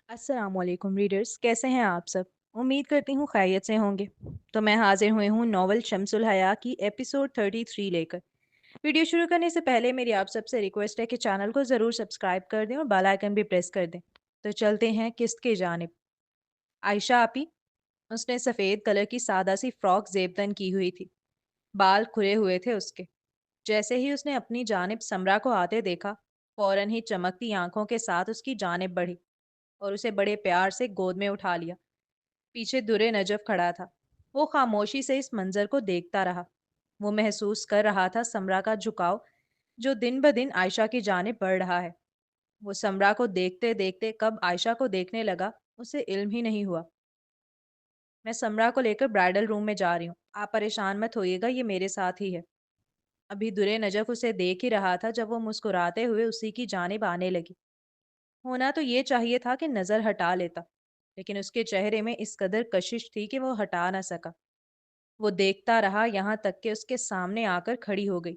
अस्सलाम वालेकुम रीडर्स, कैसे हैं आप सब। उम्मीद करती हूँ खैरियत से होंगे। तो मैं हाजिर हुई हूँ नॉवल शम्सुल हया की एपिसोड 33 लेकर। वीडियो शुरू करने से पहले मेरी आप सबसे रिक्वेस्ट है कि चैनल को ज़रूर सब्सक्राइब कर दें और बेल आइकन भी प्रेस कर दें। तो चलते हैं किस्त के जानिब। आयशा आपी, उसने सफ़ेद कलर की सादा सी फ्रॉक जेबतन की हुई थी। बाल खुले हुए थे उसके। जैसे ही उसने अपनी जानिब समरा को आते देखा, फौरन ही चमकती आंखों के साथ उसकी जानिब बढ़ी और उसे बड़े प्यार से गोद में उठा लिया। पीछे दुरे नजफ खड़ा था। वो खामोशी से इस मंजर को देखता रहा। वो महसूस कर रहा था समरा का झुकाव, जो दिन ब दिन आयशा की जानिब बढ़ रहा है। वो समरा को देखते देखते कब आयशा को देखने लगा, उसे इल्म ही नहीं हुआ। मैं समरा को लेकर ब्राइडल रूम में जा रही हूँ, आप परेशान मत होइएगा, ये मेरे साथ ही है। अभी दुरे नजफ उसे देख ही रहा था जब वो मुस्कुराते हुए उसी की जानिब आने लगी। होना तो ये चाहिए था कि नजर हटा लेता, लेकिन उसके चेहरे में इस कदर कशिश थी कि वो हटा ना सका। वो देखता रहा यहाँ तक कि उसके सामने आकर खड़ी हो गई।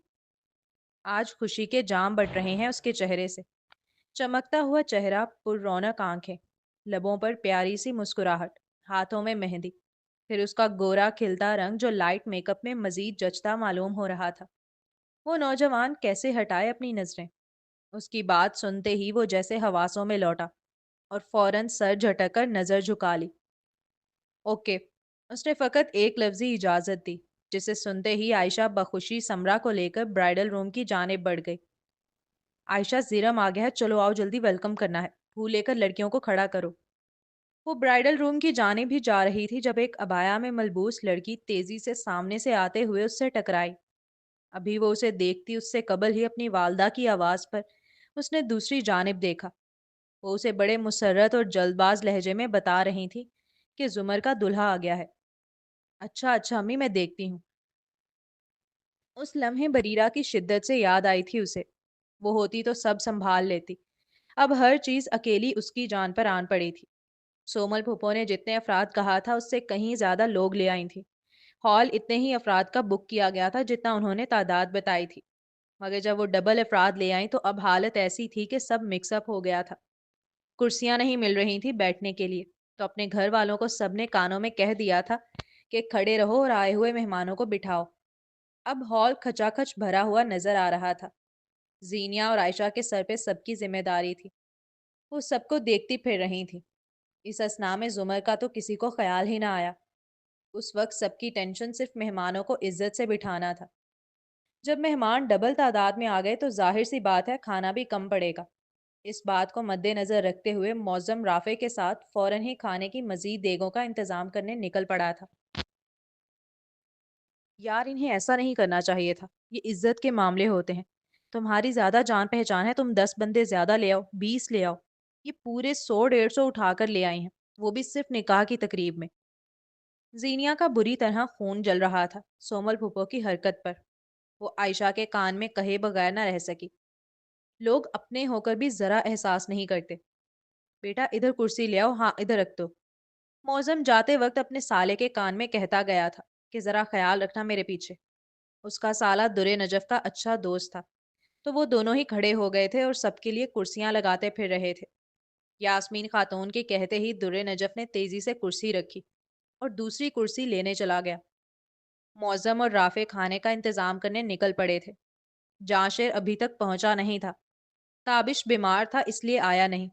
आज खुशी के जाम बट रहे हैं उसके चेहरे से। चमकता हुआ चेहरा, पुररौनक आंखें, लबों पर प्यारी सी मुस्कुराहट, हाथों में मेहंदी, फिर उसका गोरा खिलता रंग जो लाइट मेकअप में मजीद जचता मालूम हो रहा था। वो नौजवान कैसे हटाए अपनी नजरें। उसकी बात सुनते ही वो जैसे हवासों में लौटा और फौरन सर झटक नजर झुका ली। ओके, उसने फकत एक लफ्जी इजाजत दी, जिसे सुनते ही आयशा बखुशी समरा को लेकर ब्राइडल रूम की जानिब बढ़ गई। आयशा, जीरम आ गया है, चलो आओ जल्दी, वेलकम करना है। फूल लेकर लड़कियों को खड़ा करो। वो ब्राइडल रूम की जानिब भी जा रही थी जब एक अबाया में मलबूस लड़की तेजी से सामने से आते हुए उससे टकराई। अभी वो उसे देखती उससे कबल ही अपनी वालदा की आवाज पर उसने दूसरी जानिब देखा। वो उसे बड़े मुसर्रत और जल्दबाज लहजे में बता रही थी कि जुमर का दुल्हा आ गया है। अच्छा अच्छा अम्मी, मैं देखती हूँ। उस लम्हे बरीरा की शिद्दत से याद आई थी उसे। वो होती तो सब संभाल लेती। अब हर चीज अकेली उसकी जान पर आन पड़ी थी। सोमल फूफो ने जितने अफराद कहा था उससे कहीं ज्यादा लोग ले आई थी। हॉल इतने ही अफराद का बुक किया गया था जितना उन्होंने तादाद बताई थी। मगर जब वो डबल अफराद ले आई तो अब हालत ऐसी थी कि सब मिक्सअप हो गया था। कुर्सियां नहीं मिल रही थी बैठने के लिए, तो अपने घर वालों को सबने कानों में कह दिया था कि खड़े रहो और आए हुए मेहमानों को बिठाओ। अब हॉल खचाखच भरा हुआ नजर आ रहा था। जीनिया और आयशा के सर पे सबकी जिम्मेदारी थी। वो सबको देखती फिर रही थी। इस असना में जुमर का तो किसी को ख्याल ही ना आया। उस वक्त सबकी टेंशन सिर्फ मेहमानों को इज्जत से बिठाना था। जब मेहमान डबल तादाद में आ गए तो जाहिर सी बात है खाना भी कम पड़ेगा। इस बात को मद्देनजर रखते हुए मौजम राफे के साथ फौरन ही खाने की मजीद देगों का इंतजाम करने निकल पड़ा था। यार, इन्हें ऐसा नहीं करना चाहिए था। ये इज्जत के मामले होते हैं। तुम्हारी ज्यादा जान पहचान है, तुम 10 बंदे ज्यादा ले आओ, 20 ले आओ। ये पूरे 100 150 उठाकर ले आई हैं, वो भी सिर्फ निकाह की तकरीब में। जीनिया का बुरी तरह खून जल रहा था सोमल फूफो की हरकत पर। वो आयशा के कान में कहे बगैर न रह सकी। लोग अपने होकर भी जरा एहसास नहीं करते। बेटा इधर कुर्सी ले आओ, हाँ इधर रख दो। मौजम जाते वक्त अपने साले के कान में कहता गया था कि जरा ख्याल रखना मेरे पीछे। उसका साला दुरे नजफ का अच्छा दोस्त था, तो वो दोनों ही खड़े हो गए थे और सबके लिए कुर्सियां लगाते फिर रहे थे। यास्मीन खातून के कहते ही दुरे नजफ ने तेजी से कुर्सी रखी और दूसरी कुर्सी लेने चला गया। मौजम और राफे खाने का इंतजाम करने निकल पड़े थे। जाशिर अभी तक पहुंचा नहीं था। ताबिश बीमार था इसलिए आया नहीं।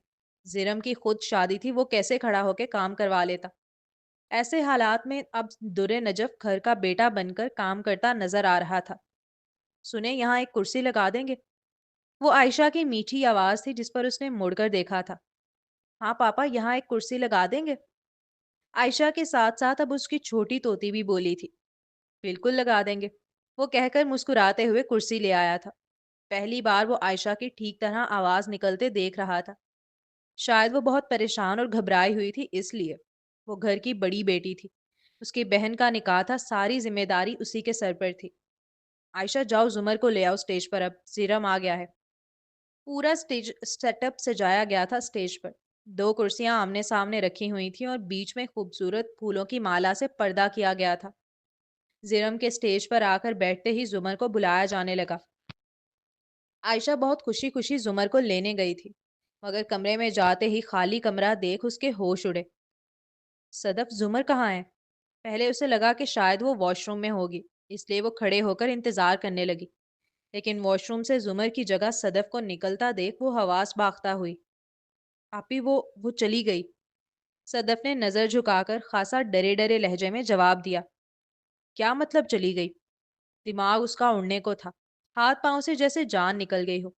जिरम की खुद शादी थी, वो कैसे खड़ा होकर काम करवा लेता। ऐसे हालात में अब दुरे नजफ घर का बेटा बनकर काम करता नजर आ रहा था। सुने, यहाँ एक कुर्सी लगा देंगे? वो आयशा की मीठी आवाज थी जिस पर उसने मुड़कर देखा था। हाँ पापा, यहाँ एक कुर्सी लगा देंगे? आयशा के साथ साथ अब उसकी छोटी तोती भी बोली थी। बिल्कुल लगा देंगे, वो कहकर मुस्कुराते हुए कुर्सी ले आया था। पहली बार वो आयशा की ठीक तरह आवाज निकलते देख रहा था। शायद वो बहुत परेशान और घबराई हुई थी इसलिए। वो घर की बड़ी बेटी थी। उसकी बहन का निकाह था, सारी जिम्मेदारी उसी के सर पर थी। आयशा, जाओ जुमर को ले आओ स्टेज पर, अब सीरम आ गया है। पूरा स्टेज सेटअप सजाया गया था स्टेज पर। दो कुर्सियां आमने सामने रखी हुई थी और बीच में खूबसूरत फूलों की माला से पर्दा किया गया था। जिरम के स्टेज पर आकर बैठते ही जुमर को बुलाया जाने लगा। आयशा बहुत खुशी खुशी जुमर को लेने गई थी। مگر کمرے میں جاتے ہی خالی کمرہ دیکھ اس کے ہوش اڑے۔ صدف، زمر کہاں ہے؟ پہلے اسے لگا کہ شاید وہ واش روم میں ہوگی، اس لیے وہ کھڑے ہو کر انتظار کرنے لگی۔ لیکن واش روم سے زمر کی جگہ صدف کو نکلتا دیکھ وہ حواس باختہ ہوئی۔ آپی، وہ چلی گئی۔ صدف نے نظر جھکا کر خاصا ڈرے ڈرے لہجے میں جواب دیا۔ کیا مطلب چلی گئی؟ دماغ اس کا اڑنے کو تھا، ہاتھ پاؤں سے جیسے جان نکل گئی ہو۔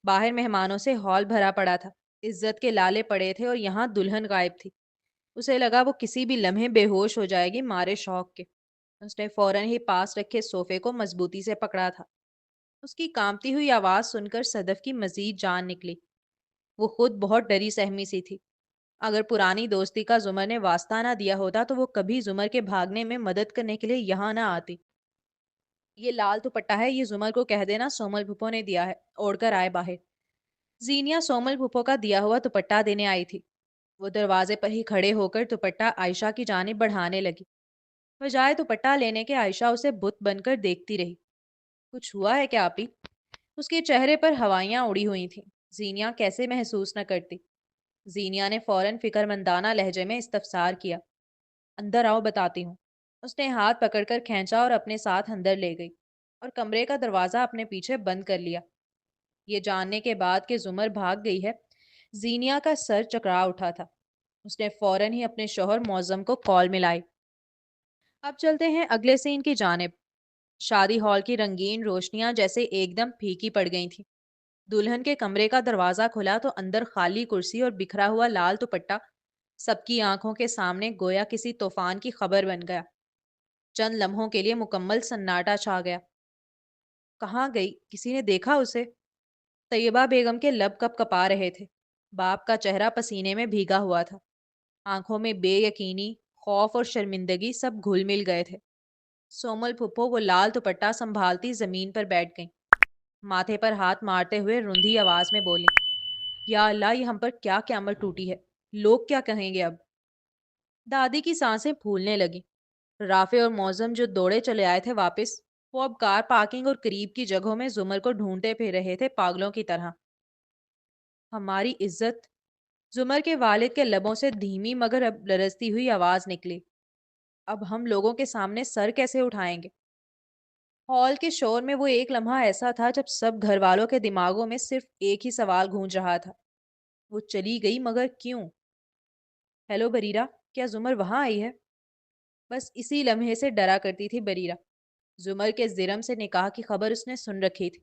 باہر مہمانوں سے ہال بھرا پڑا تھا، عزت کے لالے پڑے تھے اور یہاں دلہن غائب تھی۔ اسے لگا وہ کسی بھی لمحے بے ہوش ہو جائے گی مارے شوق کے۔ اس نے فوراً ہی پاس رکھے صوفے کو مضبوطی سے پکڑا تھا۔ اس کی کانپتی ہوئی آواز سن کر صدف کی مزید جان نکلی۔ وہ خود بہت ڈری سہمی سی تھی۔ اگر پرانی دوستی کا زمر نے واسطہ نہ دیا ہوتا تو وہ کبھی زمر کے بھاگنے میں مدد کرنے کے لیے یہاں نہ آتی۔ یہ لال دوپٹہ ہے، یہ زمر کو کہہ دینا سومل پھپھو نے دیا ہے، اوڑھ کر آئے باہر۔ زینیا سومل پھپھو کا دیا ہوا دوپٹہ دینے آئی تھی۔ وہ دروازے پر ہی کھڑے ہو کر دوپٹہ عائشہ کی جانب بڑھانے لگی۔ بجائے دوپٹہ لینے کے عائشہ اسے بت بن کر دیکھتی رہی۔ کچھ ہوا ہے کیا آپی؟ اس کے چہرے پر ہوائیاں اڑی ہوئی تھیں۔ زینیا کیسے محسوس نہ کرتی؟ زینیا نے فوراً فکر مندانہ لہجے میں استفسار کیا۔ اندر آؤ، بتاتی ہوں۔ اس نے ہاتھ پکڑ کر کھینچا اور اپنے ساتھ اندر لے گئی اور کمرے کا دروازہ اپنے پیچھے بند کر لیا۔ یہ جاننے کے بعد کہ زمر بھاگ گئی ہے، زینیا کا سر چکرا اٹھا تھا۔ اس نے فوراً ہی اپنے شوہر معظم کو کال ملائی۔ اب چلتے ہیں اگلے سین کی جانب۔ شادی ہال کی رنگین روشنیاں جیسے ایک دم پھیکی پڑ گئی تھیں۔ دلہن کے کمرے کا دروازہ کھلا تو اندر خالی کرسی اور بکھرا ہوا لال دوپٹہ سب کی آنکھوں کے سامنے گویا کسی طوفان کی خبر بن گیا۔ چند لمحوں کے لیے مکمل سناٹا چھا گیا۔ کہاں گئی؟ کسی نے دیکھا اسے؟ طیبہ بیگم کے لب کپ کپا رہے تھے۔ باپ کا چہرہ پسینے میں بھیگا ہوا تھا۔ آنکھوں میں بے یقینی، خوف اور شرمندگی سب گھل مل گئے تھے۔ سومل پھپھو وہ لال دوپٹہ سنبھالتی زمین پر بیٹھ گئیں۔ ماتھے پر ہاتھ مارتے ہوئے رندھی آواز میں بولی، یا اللہ، یہ ہم پر کیا قیامت ٹوٹی ہے؟ لوگ کیا کہیں گے اب؟ دادی کی سانسیں پھولنے لگی۔ رافع اور معظم جو دوڑے چلے آئے تھے واپس، وہ اب کار پارکنگ اور قریب کی جگہوں میں زمر کو ڈھونڈتے پھر رہے تھے پاگلوں کی طرح۔ ہماری عزت؟ زمر کے والد کے لبوں سے دھیمی مگر اب لرزتی ہوئی آواز نکلی۔ اب ہم لوگوں کے سامنے سر کیسے اٹھائیں گے؟ ہال کے شور میں وہ ایک لمحہ ایسا تھا جب سب گھر والوں کے دماغوں میں صرف ایک ہی سوال گونج رہا تھا، وہ چلی گئی مگر کیوں؟ ہیلو بریرہ، کیا زمر وہاں آئی ہے؟ بس اسی لمحے سے ڈرا کرتی تھی بریرہ۔ زمر کے زرم سے نکاح کی خبر اس نے سن رکھی تھی،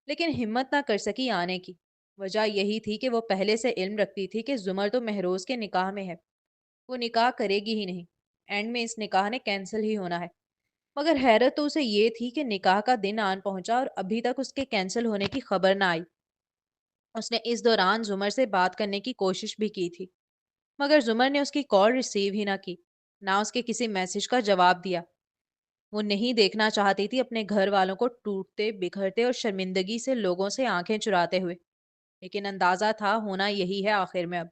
لیکن ہمت نہ کر سکی آنے کی۔ وجہ یہی تھی کہ وہ پہلے سے علم رکھتی تھی کہ زمر تو مہروز کے نکاح میں ہے، وہ نکاح کرے گی ہی نہیں، اینڈ میں اس نکاح نے کینسل ہی ہونا ہے۔ مگر حیرت تو اسے یہ تھی کہ نکاح کا دن آن پہنچا اور ابھی تک اس کے کینسل ہونے کی خبر نہ آئی۔ اس نے اس دوران زمر سے بات کرنے کی کوشش بھی کی تھی، مگر زمر نے اس کی کال ریسیو ہی نہ کی، نہ اس کے کسی میسج کا جواب دیا۔ وہ نہیں دیکھنا چاہتی تھی اپنے گھر والوں کو ٹوٹتے بکھرتے اور شرمندگی سے لوگوں سے آنکھیں چراتے ہوئے، لیکن اندازہ تھا ہونا یہی ہے آخر میں اب۔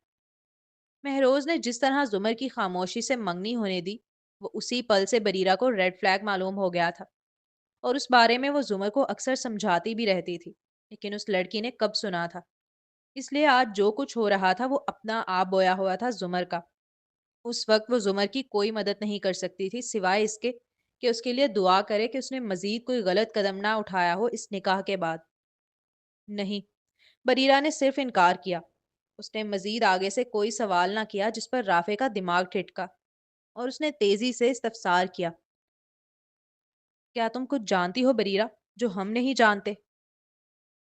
مہروز نے جس طرح زمر کی خاموشی سے منگنی ہونے دی، وہ اسی پل سے بریرہ کو ریڈ فلیگ معلوم ہو گیا تھا، اور اس بارے میں وہ زمر کو اکثر سمجھاتی بھی رہتی تھی، لیکن اس لڑکی نے کب سنا تھا؟ اس لیے آج جو کچھ ہو رہا تھا وہ اپنا آپ بویا ہوا تھا زمر کا۔ اس وقت وہ زمر کی کوئی مدد نہیں کر سکتی تھی سوائے اس کے کہ اس کے لیے دعا کرے کہ اس نے مزید کوئی غلط قدم نہ اٹھایا ہو اس نکاح کے بعد۔ نہیں، بریرہ نے صرف انکار کیا۔ اس نے مزید آگے سے کوئی سوال نہ کیا، جس پر رافع کا دماغ ٹھٹکا اور اس نے تیزی سے استفسار کیا، کیا تم کچھ جانتی ہو بریرہ جو ہم نہیں جانتے؟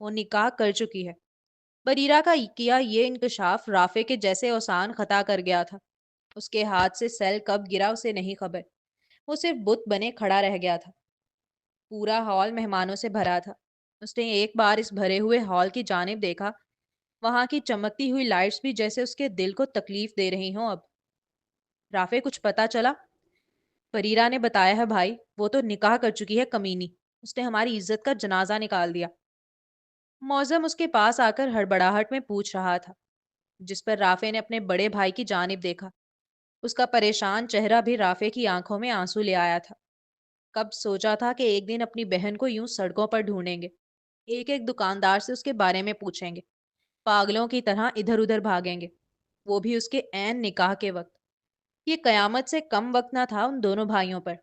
وہ نکاح کر چکی ہے۔ بریرہ کا کیا یہ انکشاف رافع کے جیسے اوسان خطا کر گیا تھا۔ اس کے ہاتھ سے سیل کب گرا اسے نہیں خبر، وہ صرف بت بنے کھڑا رہ گیا تھا۔ پورا ہال مہمانوں سے بھرا تھا۔ اس نے ایک بار اس بھرے ہوئے ہال کی جانب دیکھا، وہاں کی چمکتی ہوئی لائٹس بھی جیسے اس کے دل کو تکلیف دے رہی ہوں اب۔ رافع، کچھ پتا چلا؟ بریرہ نے بتایا ہے بھائی، وہ تو نکاح کر چکی ہے کمینی، اس نے ہماری عزت کا جنازہ نکال دیا۔ معظم اس کے پاس آ کر ہڑبڑاہٹ میں پوچھ رہا تھا، جس پر رافع نے اپنے بڑے بھائی کی جانب دیکھا۔ اس کا پریشان چہرہ بھی رافع کی آنکھوں میں آنسو لے آیا تھا۔ کب سوچا تھا کہ ایک دن اپنی بہن کو یوں سڑکوں پر ڈھونڈیں گے، ایک ایک دکاندار سے اس کے بارے میں پوچھیں گے، पागलों की तरह इधर उधर भागेंगे, वो भी उसके ऐन निकाह के वक्त। ये कयामत से कम वक्त ना था उन दोनों भाइयों पर।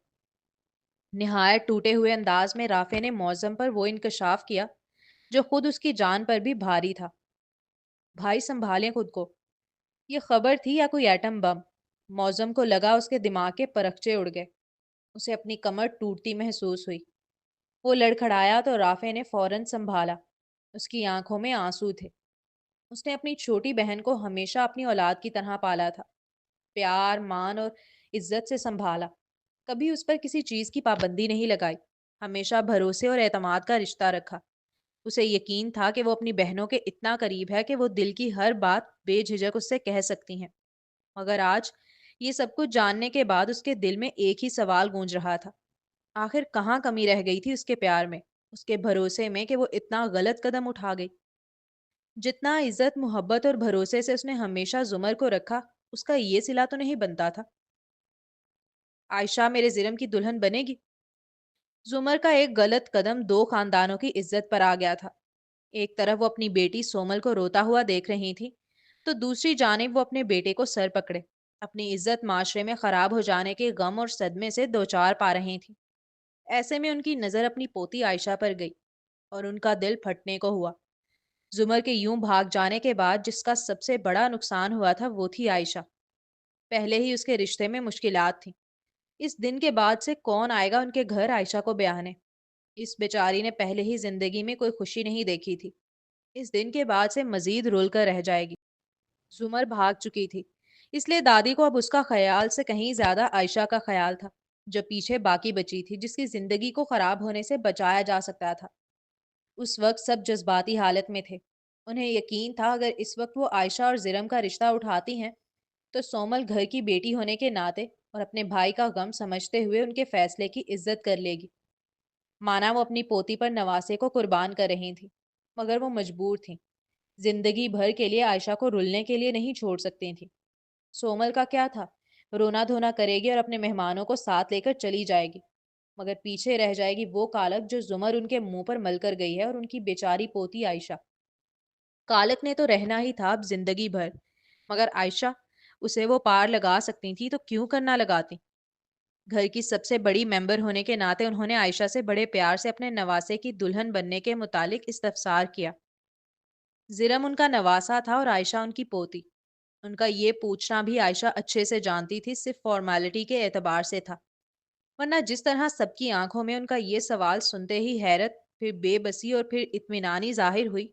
निहायत टूटे हुए अंदाज में राफे ने मौजम पर वो इंकशाफ किया जो खुद उसकी जान पर भी भारी था। भाई संभालें खुद को, ये खबर थी या कोई एटम बम? मौजम को लगा उसके दिमाग के परखचे उड़ गए। उसे अपनी कमर टूटती महसूस हुई। वो लड़खड़ाया तो राफे ने फौरन संभाला। उसकी आंखों में आंसू थे। उसने अपनी छोटी बहन को हमेशा अपनी औलाद की तरह पाला था, प्यार मान और इज्जत से संभाला। कभी उस पर किसी चीज की पाबंदी नहीं लगाई, हमेशा भरोसे और एतमाद का रिश्ता रखा। उसे यकीन था कि वो अपनी बहनों के इतना करीब है कि वो दिल की हर बात बेझिझक उससे कह सकती हैं। मगर आज ये सब कुछ जानने के बाद उसके दिल में एक ही सवाल गूंज रहा था। आखिर कहाँ कमी रह गई थी उसके प्यार में, उसके भरोसे में, कि वो इतना गलत कदम उठा गई। जितना इज्जत मोहब्बत और भरोसे से उसने हमेशा जुमर को रखा, उसका ये सिला तो नहीं बनता था। आयशा मेरे जिरम की दुल्हन बनेगी। जुमर का एक गलत कदम दो खानदानों की इज्जत पर आ गया था। एक तरफ वो अपनी बेटी सोमल को रोता हुआ देख रही थी, तो दूसरी जानिब वो अपने बेटे को सर पकड़े अपनी इज्जत माशरे में खराब हो जाने के गम और सदमे से दो चार पा रही थी। ऐसे में उनकी नजर अपनी पोती आयशा पर गई और उनका दिल फटने को हुआ। जुमर के यूं भाग जाने के बाद जिसका सबसे बड़ा नुकसान हुआ था वो थी आयशा। पहले ही उसके रिश्ते में मुश्किलात थी, इस दिन के बाद से कौन आएगा उनके घर आयशा को ब्याहने? इस बेचारी ने पहले ही जिंदगी में कोई खुशी नहीं देखी थी, इस दिन के बाद से मजीद रुल कर रह जाएगी। जुमर भाग चुकी थी, इसलिए दादी को अब उसका ख्याल से कहीं ज्यादा आयशा का ख्याल था, जो पीछे बाकी बची थी, जिसकी जिंदगी को खराब होने से बचाया जा सकता था। उस वक्त सब जज्बाती हालत में थे। उन्हें यकीन था अगर इस वक्त वो आयशा और जिरम का रिश्ता उठाती हैं तो सोमल घर की बेटी होने के नाते और अपने भाई का गम समझते हुए उनके फैसले की इज्जत कर लेगी। माना वो अपनी पोती पर नवासे को कुर्बान कर रही थी, मगर वो मजबूर थी। जिंदगी भर के लिए आयशा को रुलने के लिए नहीं छोड़ सकती थी। सोमल का क्या था, रोना धोना करेगी और अपने मेहमानों को साथ लेकर चली जाएगी, मगर पीछे रह जाएगी वो कालक जो जुमर उनके मुंह पर मल कर गई है, और उनकी बेचारी पोती आयशा। कालक ने तो रहना ही था अब जिंदगी भर, मगर आयशा, उसे वो पार लगा सकती थी तो क्यों करना लगाती? घर की सबसे बड़ी मेंबर होने के नाते उन्होंने आयशा से बड़े प्यार से अपने नवासे की दुल्हन बनने के मुतालिक इस्तफसार किया। जिरम उनका नवासा था और आयशा उनकी पोती। उनका ये पूछना भी आयशा अच्छे से जानती थी, सिर्फ फॉर्मेलिटी के एतबार से था। वरना जिस तरह सबकी आंखों में उनका ये सवाल सुनते ही हैरत, फिर बेबसी और फिर इत्मीनानी जाहिर हुई,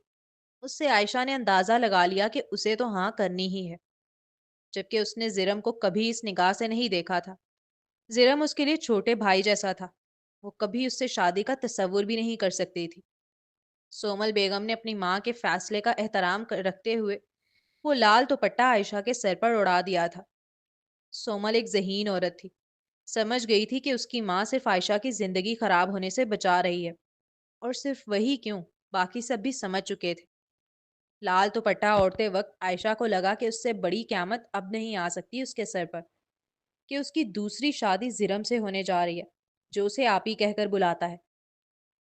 उससे आयशा ने अंदाजा लगा लिया कि उसे तो हाँ करनी ही है। जबकि उसने जिरम को कभी इस निगाह से नहीं देखा था। जिरम उसके लिए छोटे भाई जैसा था। वो कभी उससे शादी का तसव्वुर भी नहीं कर सकती थी। सोमल बेगम ने अपनी माँ के फैसले का रखते हुए वो लाल दुपट्टा आयशा के सर पर उड़ा दिया था। सोमल एक ज़हीन औरत थी, समझ गई थी कि उसकी माँ सिर्फ आयशा की जिंदगी खराब होने से बचा रही है। और सिर्फ वही क्यों, बाकी सब भी समझ चुके थे। लाल दुपट्टा ओढ़ते वक्त आयशा को लगा कि उससे बड़ी क़यामत अब नहीं आ सकती उसके सर पर, कि उसकी दूसरी शादी जिरम से होने जा रही है, जो उसे आप ही कहकर बुलाता है।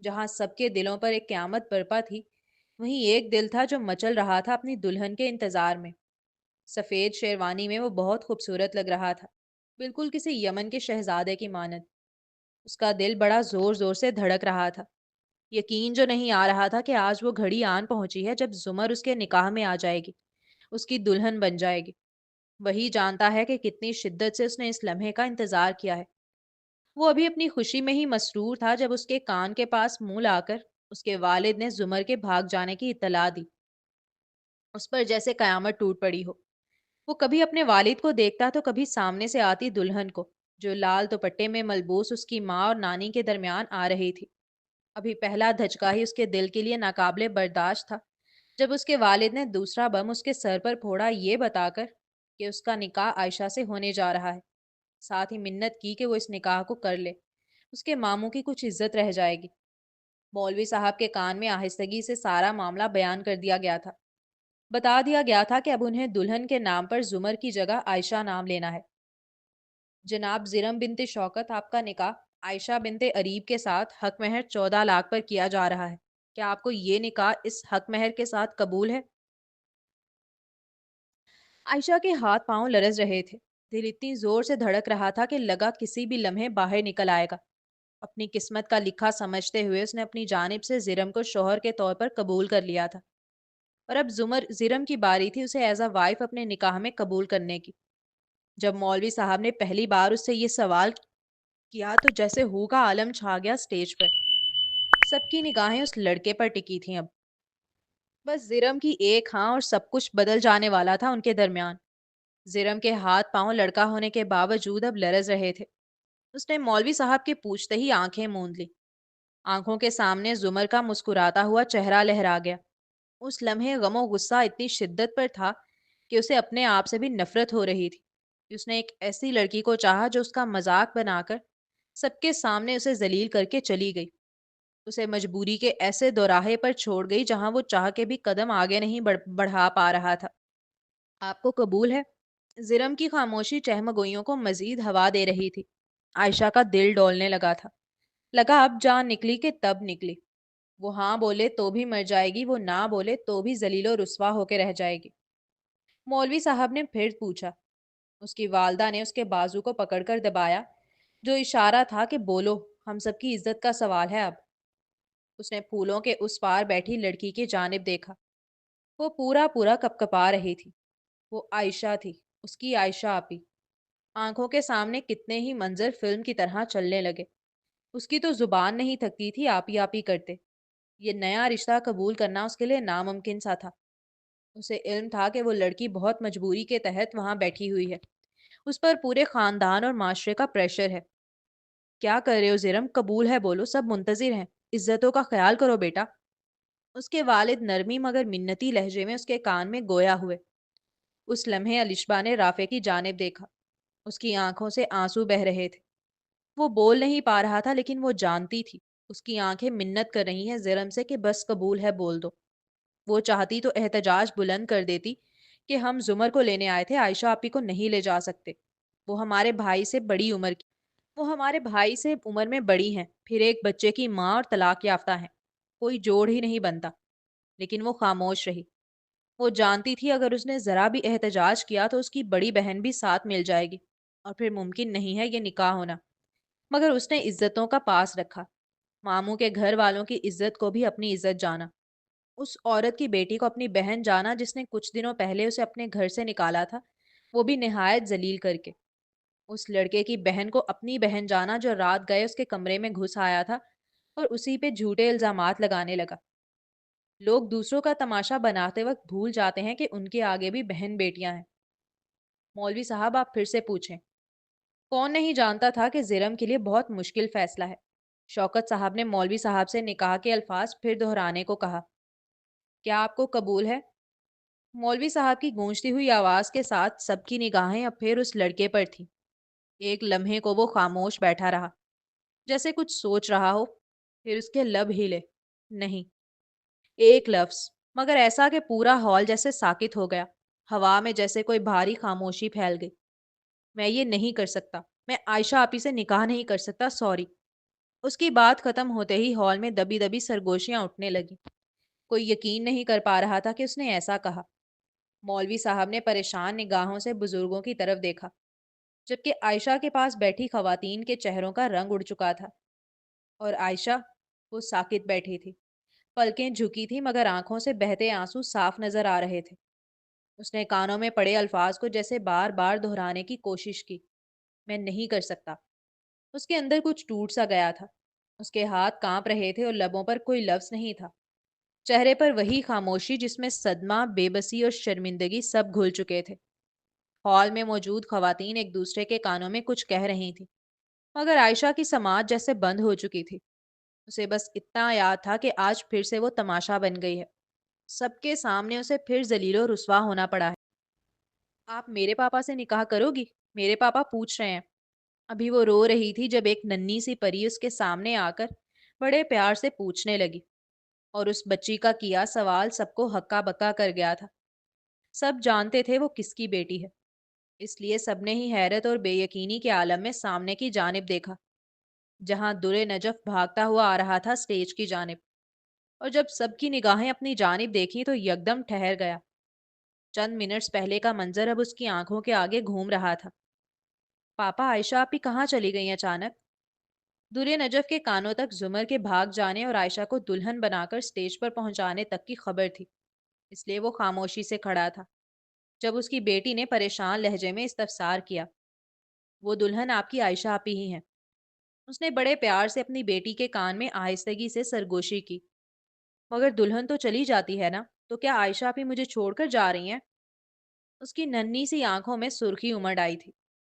जहाँ सबके दिलों पर एक क़यामत बरपा थी, वहीं एक दिल था जो मचल रहा था अपनी दुल्हन के इंतजार में। सफेद शेरवानी में वो बहुत खूबसूरत लग रहा था, बिल्कुल किसी यमन के शहजादे की मानद। उसका दिल बड़ा जोर जोर से धड़क रहा था। यकीन जो नहीं आ रहा था कि आज वो घड़ी आन पहुंची है जब जुमर उसके निकाह में आ जाएगी, उसकी दुल्हन बन जाएगी। वही जानता है कि कितनी शिद्दत से उसने इस लम्हे का इंतजार किया है। वो अभी अपनी खुशी में ही मसरूर था जब उसके कान के पास मुंह लाकर उसके वालिद ने जुमर के भाग जाने की इत्तला दी। उस पर जैसे कयामत टूट पड़ी हो। वो कभी अपने वालिद को देखता तो कभी सामने से आती दुल्हन को, जो लाल दुपट्टे में मलबूस उसकी माँ और नानी के दरमियान आ रही थी। अभी पहला धचका ही उसके दिल के लिए नाकाबिले बर्दाश्त था, जब उसके वालिद ने दूसरा बम उसके सर पर फोड़ा, ये बताकर कि उसका निकाह आयशा से होने जा रहा है। साथ ही मिन्नत की कि वो इस निकाह को कर ले, उसके मामू की कुछ इज्जत रह जाएगी। मौलवी साहब के कान में आहिस्तगी से सारा मामला बयान कर दिया गया था। बता दिया गया था कि अब उन्हें दुल्हन के नाम पर जुमर की जगह आयशा नाम लेना है। जनाब जिरम बिनते शौकत, आपका निकाह आयशा बिनते अरीब के साथ हक महर 14 लाख पर किया जा रहा है। क्या आपको ये निकाह इस हक महर के साथ कबूल है? आयशा के हाथ पांव लरज रहे थे। दिल इतनी जोर से धड़क रहा था कि लगा किसी भी लम्हे बाहर निकल आएगा। अपनी किस्मत का लिखा समझते हुए उसने अपनी जानिब से जिरम को शौहर के तौर पर कबूल कर लिया था। और अब जुमर जिरम की बारी थी उसे एज अ वाइफ अपने निकाह में कबूल करने की। जब मौलवी साहब ने पहली बार उससे ये सवाल किया तो जैसे हू का आलम छा गया स्टेज पर। सबकी निगाहें उस लड़के पर टिकी थीं अब। बस जिरम की एक हाँ और सब कुछ बदल जाने वाला था उनके दरमियान। जिरम के हाथ पांव लड़का होने के बावजूद अब लरज रहे थे। उसने मौलवी साहब के पूछते ही आंखें मूंद ली। आंखों के सामने जुमर का मुस्कुराता हुआ चेहरा लहरा गया। उस लम्हे गमो गुस्सा इतनी शिद्दत पर था कि उसे अपने आप से भी नफरत हो रही थी कि उसने एक ऐसी लड़की को चाहा जो उसका मजाक बनाकर सबके सामने उसे जलील करके चली गई। उसे मजबूरी के ऐसे दोराहे पर छोड़ गई जहां वो चाह के भी कदम आगे नहीं बढ़ा पा रहा था। आपको कबूल है? जिरम की खामोशी चहमगोइयों को मजीद हवा दे रही थी। आयशा का दिल डोलने लगा था। लगा अब जान निकली कि तब निकली। वो हाँ बोले तो भी मर जाएगी, वो ना बोले तो भी जलीलो रुस्वा होके रह जाएगी। मौलवी साहब ने फिर पूछा। उसकी वालदा ने उसके बाजू को पकड़कर दबाया, जो इशारा था कि बोलो, हम सबकी इज्जत का सवाल है अब। उसने फूलों के उस पार बैठी लड़की की जानिब देखा। वो पूरा पूरा कपकपा रही थी। वो आयशा थी, उसकी आयशा आपी। आंखों के सामने कितने ही मंजर फिल्म की तरह चलने लगे। उसकी तो जुबान नहीं थकती थी आपी आपी करते। ये नया रिश्ता कबूल करना उसके लिए नामुमकिन सा था। उसे इल्म था कि वो लड़की बहुत मजबूरी के तहत वहां बैठी हुई है। उस पर पूरे खानदान और माशरे का प्रेशर है। क्या कर रहे हो जिरम? कबूल है बोलो, सब मुंतजिर हैं। इज्जतों का ख्याल करो बेटा। उसके वालिद नरमी मगर मिन्नती लहजे में उसके कान में गोया हुए। उस लम्हे अलिशबा ने राफे की जानिब देखा। उसकी आंखों से आंसू बह रहे थे। वो बोल नहीं पा रहा था लेकिन वो जानती थी उसकी आंखें मिन्नत कर रही हैं जिरम से कि बस कबूल है बोल दो। वो चाहती तो एहतजाज बुलंद कर देती कि हम जुमर को लेने आए थे, आयशा आपी को नहीं ले जा सकते। वो हमारे भाई से बड़ी उम्र की वो हमारे भाई से उम्र में बड़ी हैं, फिर एक बच्चे की माँ और तलाक याफ्ता हैं। कोई जोड़ ही नहीं बनता। लेकिन वो खामोश रही। वो जानती थी अगर उसने जरा भी एहतजाज किया तो उसकी बड़ी बहन भी साथ मिल जाएगी और फिर मुमकिन नहीं है ये निकाह होना। मगर उसने इज्जतों का पास रखा। मामू के घर वालों की इज्जत को भी अपनी इज्जत जाना। उस औरत की बेटी को अपनी बहन जाना जिसने कुछ दिनों पहले उसे अपने घर से निकाला था, वो भी निहायत जलील करके। उस लड़के की बहन को अपनी बहन जाना जो रात गए उसके कमरे में घुस आया था और उसी पे झूठे इल्जामात लगाने लगा। लोग दूसरों का तमाशा बनाते वक्त भूल जाते हैं कि उनके आगे भी बहन बेटियां हैं। मौलवी साहब आप फिर से पूछें। कौन नहीं जानता था कि जिरम के लिए बहुत मुश्किल फैसला है। शौकत साहब ने मौलवी साहब से निकाह के अल्फाज फिर दोहराने को कहा। क्या आपको कबूल है? मौलवी साहब की गूंजती हुई आवाज के साथ सबकी निगाहें अब फिर उस लड़के पर थीं। एक लम्हे को वो खामोश बैठा रहा, जैसे कुछ सोच रहा हो। फिर उसके लब हिले। नहीं। एक लफ्ज, मगर ऐसा कि पूरा हॉल जैसे साकित हो गया। हवा में जैसे कोई भारी खामोशी फैल गई। मैं ये नहीं कर सकता। मैं आयशा आपी से निकाह नहीं कर सकता, सॉरी। उसकी बात खत्म होते ही हॉल में दबी दबी सरगोशियां उठने लगी। कोई यकीन नहीं कर पा रहा था कि उसने ऐसा कहा। मौलवी साहब ने परेशान निगाहों से बुजुर्गों की तरफ देखा, जबकि आयशा के पास बैठी खवातीन के चेहरों का रंग उड़ चुका था। और आयशा, वो साकित बैठी थी। पलकें झुकी थी मगर आंखों से बहते आंसू साफ नजर आ रहे थे। उसने कानों में पड़े अल्फाज को जैसे बार बार दोहराने की कोशिश की। मैं नहीं कर सकता। उसके अंदर कुछ टूट सा गया था। उसके हाथ कांप रहे थे और लबों पर कोई लफ्ज नहीं था। चेहरे पर वही खामोशी जिसमें सदमा, बेबसी और शर्मिंदगी सब घुल चुके थे। हॉल में मौजूद खवातीन एक दूसरे के कानों में कुछ कह रही थी, मगर आयशा की समाज जैसे बंद हो चुकी थी। उसे बस इतना याद था कि आज फिर से वो तमाशा बन गई है। सबके सामने उसे फिर जलीलो रुस्वा होना पड़ा है। आप मेरे पापा से निकाह करोगी? मेरे पापा पूछ रहे हैं। अभी वो रो रही थी जब एक नन्ही सी परी उसके सामने आकर बड़े प्यार से पूछने लगी। और उस बच्ची का किया सवाल सबको हक्का बक्का कर गया था। सब जानते थे वो किसकी बेटी है। इसलिए सबने ही हैरत और बेयकीनी के आलम में सामने की जानिब देखा, जहां दुरे नजफ भागता हुआ आ रहा था स्टेज की जानिब। और जब सबकी निगाहें अपनी जानिब देखी तो यकदम ठहर गया। चंद मिनट्स पहले का मंजर अब उसकी आंखों के आगे घूम रहा था। पापा, आयशा आपी कहाँ चली गई अचानक? दुरे नजफ के कानों तक जुमर के भाग जाने और आयशा को दुल्हन बनाकर स्टेज पर पहुंचाने तक की खबर थी, इसलिए वो खामोशी से खड़ा था। जब उसकी बेटी ने परेशान लहजे में इस्तफसार किया, वो दुल्हन आपकी आयशा आपी ही है। उसने बड़े प्यार से अपनी बेटी के कान में आहिस्तगी से सरगोशी की। मगर दुल्हन तो चली जाती है ना, तो क्या आयशा आपी मुझे छोड़कर जा रही हैं? उसकी नन्ही सी आंखों में सुर्खी उमड़ आई थी।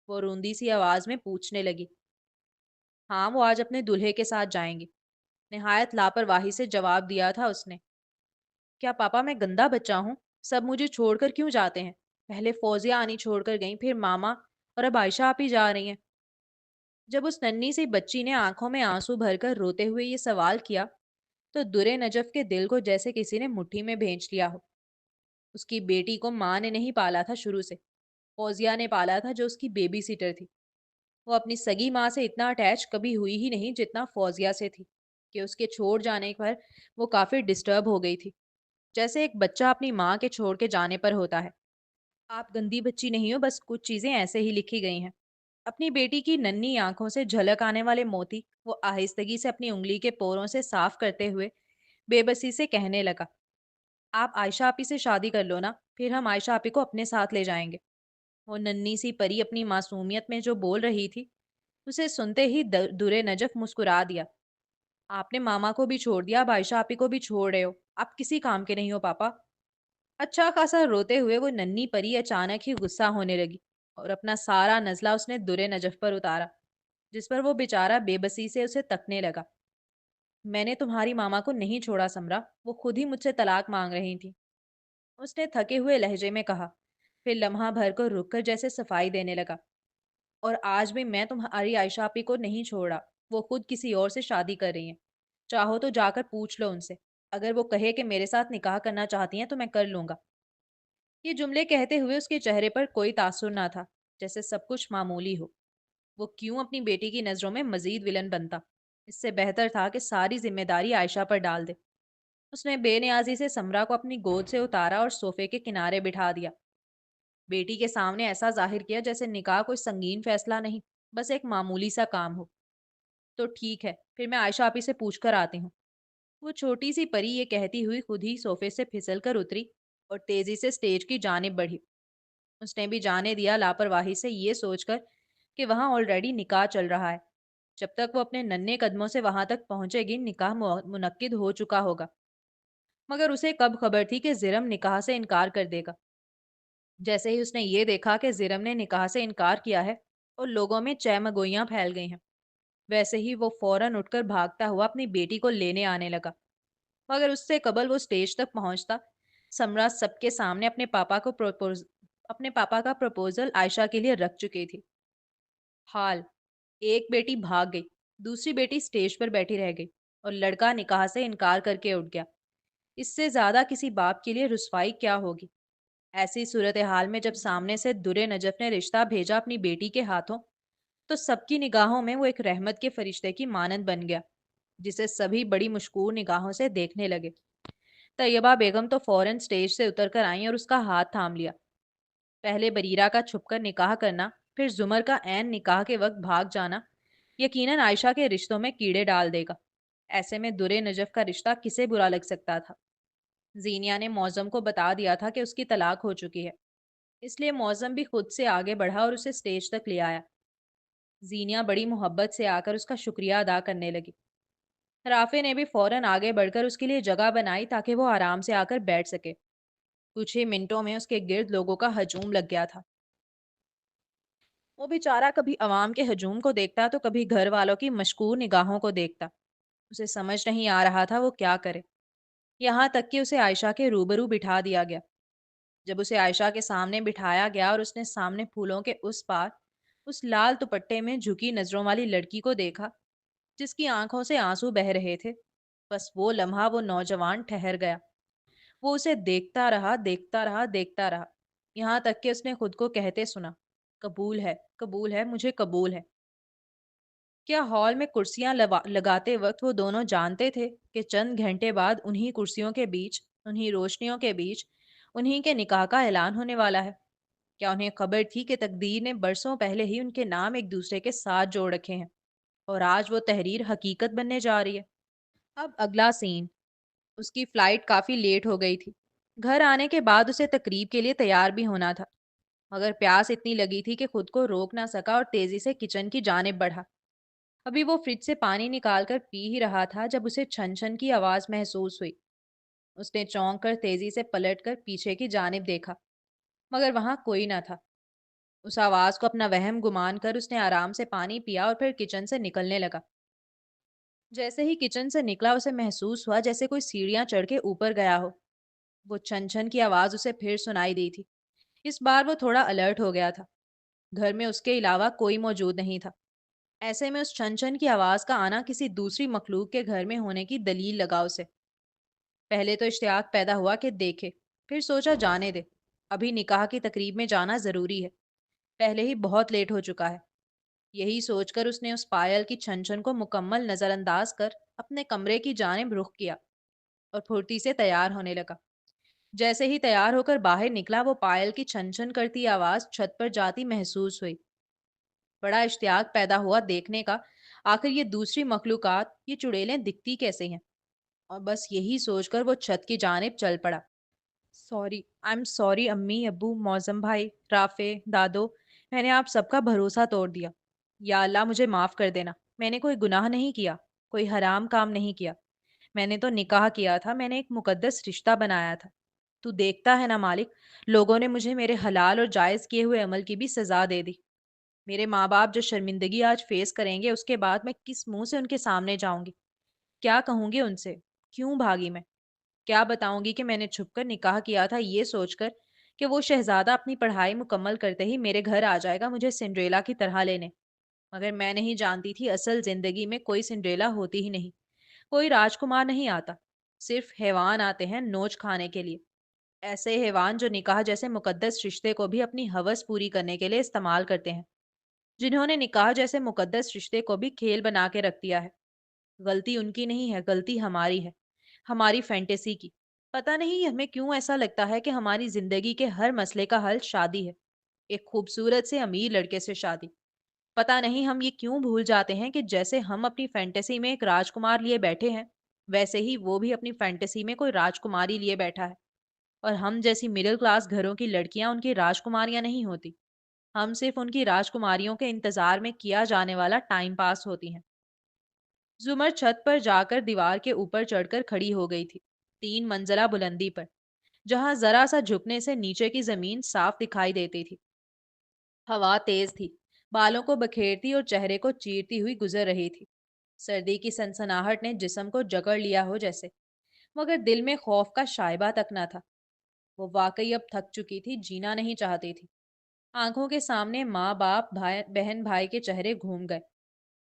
वो रूंधी सी आवाज में पूछने लगी। हाँ, वो आज अपने दूल्हे के साथ जाएंगी। निहायत लापरवाही से जवाब दिया था उसने। क्या पापा मैं गंदा बच्चा हूँ? सब मुझे छोड़कर क्यों जाते हैं? पहले फौजिया आनी छोड़कर गई, फिर मामा, और अब आयशा आप ही जा रही हैं। जब उस नन्ही सी बच्ची ने आंखों में आंसू भरकर रोते हुए ये सवाल किया, तो दुरे नजफ के दिल को जैसे किसी ने मुट्ठी में भेंच लिया हो। उसकी बेटी को माँ ने नहीं पाला था शुरू से, फौजिया ने पाला था जो उसकी बेबी सीटर थी। वो अपनी सगी माँ से इतना अटैच कभी हुई ही नहीं जितना फौजिया से थी, कि उसके छोड़ जाने पर वो काफी डिस्टर्ब हो गई थी, जैसे एक बच्चा अपनी माँ के छोड़ के जाने पर होता है। आप गंदी बच्ची नहीं हो, बस कुछ चीजें ऐसे ही लिखी गई हैं। अपनी बेटी की नन्ही आंखों से झलक आने वाले मोती वो आहिस्तगी से अपनी उंगली के पोरों से साफ करते हुए बेबसी से कहने लगा। आप आयशा आपी से शादी कर लो ना, फिर हम आयशा आपी को अपने साथ ले जाएंगे। वो नन्ही सी परी अपनी मासूमियत में जो बोल रही थी, उसे सुनते ही दुरे नजफ मुस्कुरा दिया। आपने मामा को भी छोड़ दिया, अब आयशा आपी को भी छोड़ रहे हो। आप किसी काम के नहीं हो पापा। अच्छा खासा रोते हुए वो नन्ही परी अचानक ही गुस्सा होने लगी, और अपना सारा नजला उसने दुरे नजफ पर उतारा, जिस पर वो बेचारा बेबसी से उसे तकने लगा। मैंने तुम्हारी मामा को नहीं छोड़ा समरा, वो खुद ही मुझसे तलाक मांग रही थी, उसने थके हुए लहजे में कहा। फिर लम्हा भर को रुक कर जैसे सफाई देने लगा। और आज भी मैं तुम्हारी आयशा आपी को नहीं छोड़ा। वो खुद किसी और से शादी कर रही हैं। चाहो तो जाकर पूछ लो उनसे। अगर वो कहे कि मेरे साथ निकाह करना चाहती हैं तो मैं कर लूंगा। ये जुमले कहते हुए उसके चेहरे पर कोई तासुर ना था, जैसे सब कुछ मामूली हो। वो क्यों अपनी बेटी की नजरों में मजीद विलन बनता? इससे बेहतर था कि सारी जिम्मेदारी आयशा पर डाल दे। उसने बेनियाजी से समरा को अपनी गोद से उतारा और सोफे के किनारे बिठा दिया। बेटी के सामने ऐसा जाहिर किया जैसे निकाह कोई संगीन फैसला नहीं, बस एक मामूली सा काम हो। तो ठीक है, फिर मैं आयशा आपी से पूछ कर आती हूँ। वो छोटी सी परी ये कहती हुई खुद ही सोफे से फिसल कर उतरी और तेजी से स्टेज की जानिब बढ़ी। उसने भी जाने दिया, लापरवाही से ये सोचकर कि वहां ऑलरेडी निकाह चल रहा है। जब तक वो अपने नन्हे कदमों से वहां तक पहुंचेगी, निकाह मुनक्किद हो चुका होगा। मगर उसे कब खबर थी कि जिरम निकाह से इनकार कर देगा। जैसे ही उसने ये देखा कि जिरम ने निकाह से इनकार किया है और लोगों में चहमगोइयां फैल गई हैं, वैसे ही वो फौरन उठकर भागता हुआ अपनी बेटी को लेने आने लगा। मगर उससे कबल वो स्टेज तक पहुंचता, सम्राट सबके सामने अपने पापा का प्रपोजल आयशा के लिए रख चुकी थी। हाल, एक बेटी भाग गई, दूसरी बेटी स्टेज पर बैठी रह गई, और लड़का निकाह से इनकार करके उठ गया। इससे ज्यादा किसी बाप के लिए रुसवाई क्या होगी? ऐसी सूरत हाल में जब सामने से दुरे नजफ ने रिश्ता भेजा अपनी बेटी के हाथों, तो सबकी निगाहों में वो एक रहमत के फरिश्ते की मानद बन गया, जिसे सभी बड़ी मुश्कूर निगाहों से देखने लगे। तैयबा बेगम तो फौरन स्टेज से उतरकर आई और उसका हाथ थाम लिया। पहले बरीरा का छुपकर निकाह करना, फिर जुमर का ऐन निकाह के वक्त भाग जाना, यकीनन आयशा के रिश्तों में कीड़े डाल देगा। ऐसे में दुरे नजफ का रिश्ता किसे बुरा लग सकता था? जीनिया ने मौजम को बता दिया था कि उसकी तलाक हो चुकी है, इसलिए मौजम भी खुद से आगे बढ़ा और उसे स्टेज तक ले आया। जीनिया बड़ी मोहब्बत से आकर उसका शुक्रिया अदा करने लगी। राफे ने भी फौरन आगे बढ़कर उसके लिए जगह बनाई ताकि वो आराम से आकर बैठ सके। कुछ ही मिनटों में उसके गिर्द लोगों का हजूम लग गया था। वो बेचारा कभी अवाम के हजूम को देखता तो कभी घर वालों की मशकूर निगाहों को देखता। उसे समझ नहीं आ रहा था वो क्या करे। यहाँ तक कि उसे आयशा के रूबरू बिठा दिया गया। जब उसे आयशा के सामने बिठाया गया और उसने सामने फूलों के उस पार उस लाल दुपट्टे में झुकी नजरों वाली लड़की को देखा, जिसकी आंखों से आंसू बह रहे थे, बस वो लम्हा वो नौजवान ठहर गया। वो उसे देखता रहा, देखता रहा, देखता रहा, यहाँ तक कि उसने खुद को कहते सुना, कबूल है, मुझे कबूल है। क्या हॉल में कुर्सियां लगाते वक्त वो दोनों जानते थे कि चंद घंटे बाद उन्हीं कुर्सियों के बीच, उन्हीं रोशनियों के बीच उन्हीं के निकाह का ऐलान होने वाला है। क्या उन्हें खबर थी कि तकदीर ने बरसों पहले ही उनके नाम एक दूसरे के साथ जोड़ रखे हैं और आज वो तहरीर हकीकत बनने जा रही है। अब अगला सीन। उसकी फ्लाइट काफी लेट हो गई थी। घर आने के बाद उसे तकरीब के लिए तैयार भी होना था, मगर प्यास इतनी लगी थी कि खुद को रोक ना सका और तेजी से किचन की जानिब बढ़ा। अभी वो फ्रिज से पानी निकाल कर पी ही रहा था जब उसे छन छन की आवाज महसूस हुई। उसने चौंक कर तेजी से पलट कर पीछे की जानिब देखा, मगर वहां कोई ना था। उस आवाज को अपना वहम गुमान कर उसने आराम से पानी पिया और फिर किचन से निकलने लगा। जैसे ही किचन से निकला उसे महसूस हुआ जैसे कोई सीढ़ियां चढ़ के ऊपर गया हो। वो छन छन की आवाज उसे फिर सुनाई दी थी। इस बार वो थोड़ा अलर्ट हो गया था। घर में उसके अलावा कोई मौजूद नहीं था। ऐसे में उस छन छन की आवाज का आना किसी दूसरी मखलूक के घर में होने की दलील लगा उसे। पहले तो इश्तियाक पैदा हुआ कि देखे, फिर सोचा जाने दे। अभी निकाह की तकरीब में जाना जरूरी है, पहले ही बहुत लेट हो चुका है। यही सोचकर उसने उस पायल की छन छन को मुकम्मल नजरअंदाज कर अपने कमरे की जानिब रुख किया और फुर्ती से तैयार होने लगा। जैसे ही तैयार होकर बाहर निकला वो पायल की छन छन करती आवाज छत पर जाती महसूस हुई। बड़ा इश्तियाक पैदा हुआ देखने का, आखिर ये दूसरी मखलूकात, ये चुड़ैलें दिखती कैसे हैं। और बस यही सोचकर वो छत की जानिब चल पड़ा। सॉरी, आई एम सॉरी अम्मी, अब्बू, मौजम भाई, राफे, दादो, मैंने आप सबका भरोसा तोड़ दिया। या अल्लाह मुझे माफ कर देना। मैंने कोई गुनाह नहीं किया, कोई हराम काम नहीं किया। मैंने तो निकाह किया था, मैंने एक मुकद्दस रिश्ता बनाया था। तू देखता है ना मालिक, लोगों ने मुझे मेरे हलाल और जायज किए हुए अमल की भी सजा दे दी। मेरे माँ बाप जो शर्मिंदगी आज फेस करेंगे, उसके बाद मैं किस मुंह से उनके सामने जाऊंगी? क्या कहूंगी उनसे? क्यों भागी मैं? क्या बताऊंगी कि मैंने छुपकर निकाह किया था, ये सोचकर कि वो शहजादा अपनी पढ़ाई मुकम्मल करते ही मेरे घर आ जाएगा मुझे सिंड्रेला की तरह लेने। मगर मैं नहीं जानती थी असल जिंदगी में कोई सिंड्रेला होती ही नहीं, कोई राजकुमार नहीं आता। सिर्फ हैवान आते हैं नोच खाने के लिए। ऐसे हैवान जो निकाह जैसे मुकद्दस रिश्ते को भी अपनी हवस पूरी करने के लिए इस्तेमाल करते हैं, जिन्होंने निकाह जैसे मुकद्दस रिश्ते को भी खेल बना के रख दिया है। गलती उनकी नहीं है, गलती हमारी है, हमारी फैंटेसी की। पता नहीं हमें क्यों ऐसा लगता है कि हमारी जिंदगी के हर मसले का हल शादी है, एक खूबसूरत से अमीर लड़के से शादी। पता नहीं हम ये क्यों भूल जाते हैं कि जैसे हम अपनी फैंटेसी में एक राजकुमार लिए बैठे हैं, वैसे ही वो भी अपनी फैंटेसी में कोई राजकुमारी लिए बैठा है। और हम जैसी मिडिल क्लास घरों की लड़कियां उनकी राजकुमारियां नहीं होती। हम सिर्फ उनकी राजकुमारियों के इंतजार में किया जाने वाला टाइम पास होती हैं। जुमर छत पर जाकर दीवार के ऊपर चढ़कर खड़ी हो गई थी, 3 मंजिला बुलंदी पर, जहां जरा सा झुकने से नीचे की जमीन साफ दिखाई देती थी। हवा तेज थी, बालों को बखेरती और चेहरे को चीरती हुई गुजर रही थी। सर्दी की सनसनाहट ने जिस्म को जकड़ लिया हो जैसे, मगर दिल में खौफ का शायबा तक न था। वो वाकई अब थक चुकी थी, जीना नहीं चाहती थी। आंखों के सामने माँ बाप भाई बहन भाई के चेहरे घूम गए।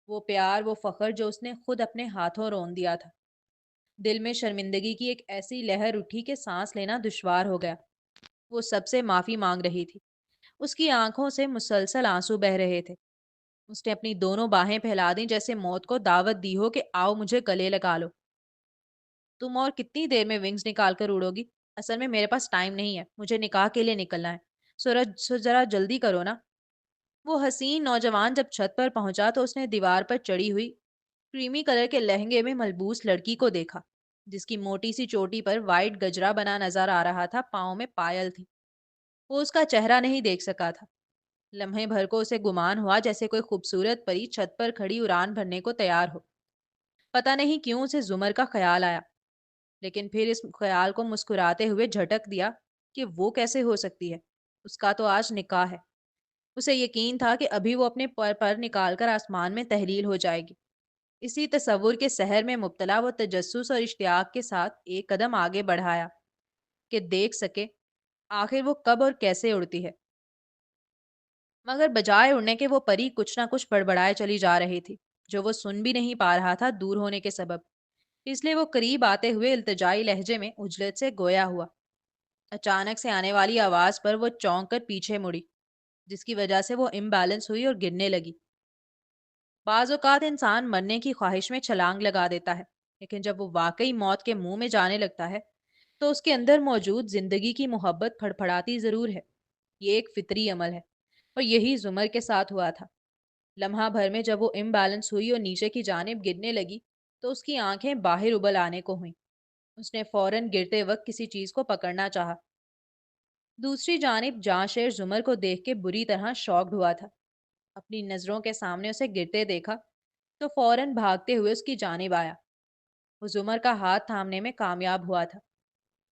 वो प्यार, वो फख्र जो उसने खुद अपने हाथों रोन दिया था। दिल में शर्मिंदगी की एक ऐसी लहर उठी कि सांस लेना दुश्वार हो गया। वो सबसे माफी मांग रही थी। उसकी आंखों से मुसलसल आंसू बह रहे थे। उसने अपनी दोनों बाहें फैला दी जैसे मौत को दावत दी हो कि आओ मुझे गले लगा लो। तुम और कितनी देर में विंग्स निकाल कर उड़ोगी? असल में मेरे पास टाइम नहीं है, मुझे निकाह के लिए निकलना है। सूरज सो जरा जल्दी करो ना। वो हसीन नौजवान जब छत पर पहुंचा तो उसने दीवार पर चढ़ी हुई क्रीमी कलर के लहंगे में मलबूस लड़की को देखा, जिसकी मोटी सी चोटी पर वाइट गजरा बना नजर आ रहा था, पाँव में पायल थी। वो उसका चेहरा नहीं देख सका था। लम्हे भर को उसे गुमान हुआ जैसे कोई खूबसूरत परी छत पर खड़ी उड़ान भरने को तैयार हो। पता नहीं क्यों उसे जुमर का ख्याल आया, लेकिन फिर इस ख्याल को मुस्कुराते हुए झटक दिया कि वो कैसे हो सकती है। उसका तो आज निकाह है। उसे यकीन था कि अभी वो अपने पर निकालकर आसमान में तहलील हो जाएगी। इसी तस्वुर के सहर में मुब्तला वो तजस्सुस और इश्तियाक के साथ एक कदम आगे बढ़ाया कि देख सके आखिर वो कब और कैसे उड़ती है। मगर बजाय उड़ने के वो परी कुछ ना कुछ बड़बड़ाए चली जा रही थी, जो वो सुन भी नहीं पा रहा था दूर होने के सबब। इसलिए वो करीब आते हुए इल्तिजाई लहजे में उजलत से गोया हुआ। अचानक से आने वाली आवाज पर वो चौंक कर पीछे मुड़ी, जिसकी वजह से वो इम्बैलेंस हुई और गिरने लगी। बाज़ औक़ात इंसान मरने की ख्वाहिश में छलांग लगा देता है, लेकिन जब वो वाकई मौत के मुंह में जाने लगता है, تو اس کے اندر موجود زندگی کی محبت پھڑپھڑاتی ضرور ہے۔ یہ ایک فطری عمل ہے، اور یہی زمر کے ساتھ ہوا تھا۔ لمحہ بھر میں جب وہ امبیلنس ہوئی اور نیچے کی جانب گرنے لگی تو اس کی آنکھیں باہر ابل آنے کو ہوئیں۔ اس نے فوراً گرتے وقت کسی چیز کو پکڑنا چاہا۔ دوسری جانب جاں شیر زمر کو دیکھ کے بری طرح شاکڈ ہوا تھا۔ اپنی نظروں کے سامنے اسے گرتے دیکھا تو فوراً بھاگتے ہوئے اس کی جانب آیا۔ وہ زمر کا ہاتھ تھامنے میں کامیاب ہوا تھا۔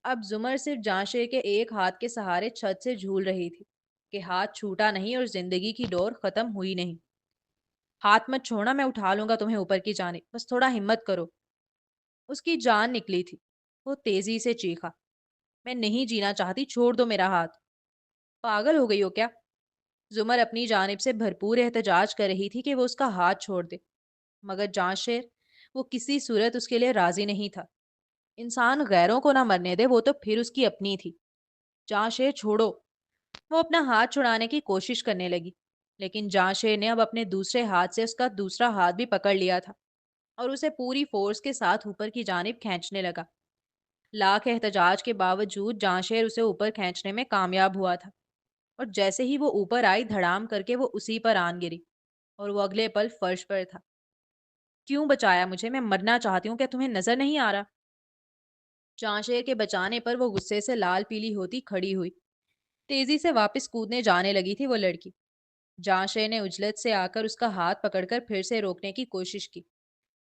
اب زمر صرف جاں شیر کے ایک ہاتھ کے سہارے چھت سے جھول رہی تھی کہ ہاتھ چھوٹا نہیں اور زندگی کی ڈور ختم ہوئی نہیں۔ ہاتھ مت چھوڑنا، میں اٹھا لوں گا تمہیں اوپر کی جانب، بس تھوڑا ہمت کرو۔ اس کی جان نکلی تھی۔ وہ تیزی سے چیخا، میں نہیں جینا چاہتی، چھوڑ دو میرا ہاتھ۔ پاگل ہو گئی ہو کیا؟ زمر اپنی جانب سے بھرپور احتجاج کر رہی تھی کہ وہ اس کا ہاتھ چھوڑ دے، مگر جاں شیر وہ کسی صورت اس کے لیے راضی نہیں تھا۔ انسان غیروں کو نہ مرنے دے، وہ تو پھر اس کی اپنی تھی۔ جاں شیر چھوڑو۔ وہ اپنا ہاتھ چھڑانے کی کوشش کرنے لگی، لیکن جاں شیر نے اب اپنے دوسرے ہاتھ سے اس کا دوسرا ہاتھ بھی پکڑ لیا تھا اور اسے پوری فورس کے ساتھ اوپر کی جانب کھینچنے لگا۔ لاکھ احتجاج کے باوجود جاں شیر اسے اوپر کھینچنے میں کامیاب ہوا تھا، اور جیسے ہی وہ اوپر آئی دھڑام کر کے وہ اسی پر آن گری، اور وہ اگلے پل فرش پر تھا۔ کیوں بچایا مجھے؟ میں مرنا چاہتی ہوں، کیا تمہیں نظر نہیں آ رہا؟ جاں شیر کے بچانے پر وہ غصے سے لال پیلی ہوتی کھڑی ہوئی۔ تیزی سے واپس کودنے جانے لگی تھی وہ لڑکی۔ جاں شیر نے اجلت سے آ کر اس کا ہاتھ پکڑ کر پھر سے روکنے کی کوشش کی،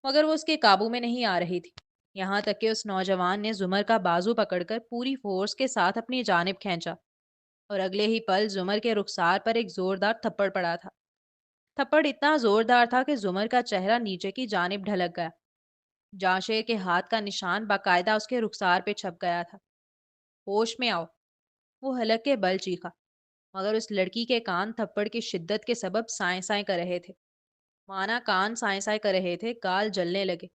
مگر وہ اس کے قابو میں نہیں آ رہی تھی۔ یہاں تک کہ اس نوجوان نے زمر کا بازو پکڑ کر پوری فورس کے ساتھ اپنی جانب کھینچا، اور اگلے ہی پل زمر کے رخسار پر ایک زوردار تھپڑ پڑا تھا۔ تھپڑ اتنا زوردار تھا کہ زمر کا چہرہ نیچے کی جانب ڈھلک گیا۔ جاں شیر کے ہاتھ کا نشان باقاعدہ اس کے رخسار پہ چھپ گیا تھا۔ ہوش میں آؤ، وہ حلق کے بل چیخا، مگر اس لڑکی کے کان تھپڑ کی شدت کے سبب سائیں سائیں کر رہے تھے۔ مانا کان سائیں سائیں کر رہے تھے، گال جلنے لگے،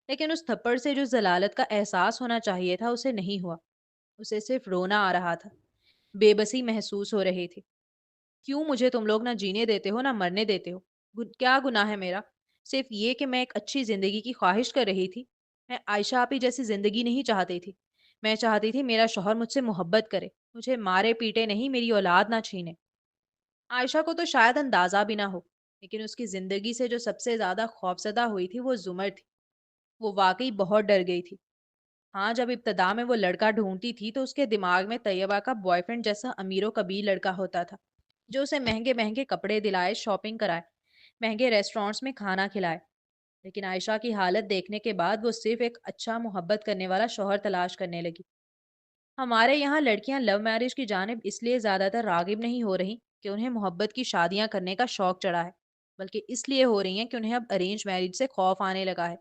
لیکن اس تھپڑ سے جو ذلالت کا احساس ہونا چاہیے تھا اسے نہیں ہوا۔ اسے صرف رونا آ رہا تھا، بے بسی محسوس ہو رہی تھی۔ کیوں مجھے تم لوگ نہ جینے دیتے ہو نہ مرنے دیتے ہو؟ کیا گناہ ہے میرا؟ صرف یہ کہ میں ایک اچھی زندگی کی خواہش کر رہی تھی۔ میں عائشہ آپی جیسی زندگی نہیں چاہتی تھی۔ میں چاہتی تھی میرا شوہر مجھ سے محبت کرے، مجھے مارے پیٹے نہیں، میری اولاد نہ چھینے۔ عائشہ کو تو شاید اندازہ بھی نہ ہو، لیکن اس کی زندگی سے جو سب سے زیادہ خوفزدہ ہوئی تھی وہ زمر تھی۔ وہ واقعی بہت ڈر گئی تھی۔ ہاں، جب ابتدا میں وہ لڑکا ڈھونڈتی تھی تو اس کے دماغ میں طیبہ کا بوائے فرینڈ جیسا امیر و کبیر لڑکا ہوتا تھا، جو اسے مہنگے مہنگے کپڑے دلائے، شاپنگ کرائے، مہنگے ریسٹورانٹس میں کھانا کھلائے۔ لیکن عائشہ کی حالت دیکھنے کے بعد وہ صرف ایک اچھا محبت کرنے والا شوہر تلاش کرنے لگی۔ ہمارے یہاں لڑکیاں لو میرج کی جانب اس لیے زیادہ تر راغب نہیں ہو رہی کہ انہیں محبت کی شادیاں کرنے کا شوق چڑھا ہے، بلکہ اس لیے ہو رہی ہیں کہ انہیں اب ارینج میرج سے خوف آنے لگا ہے۔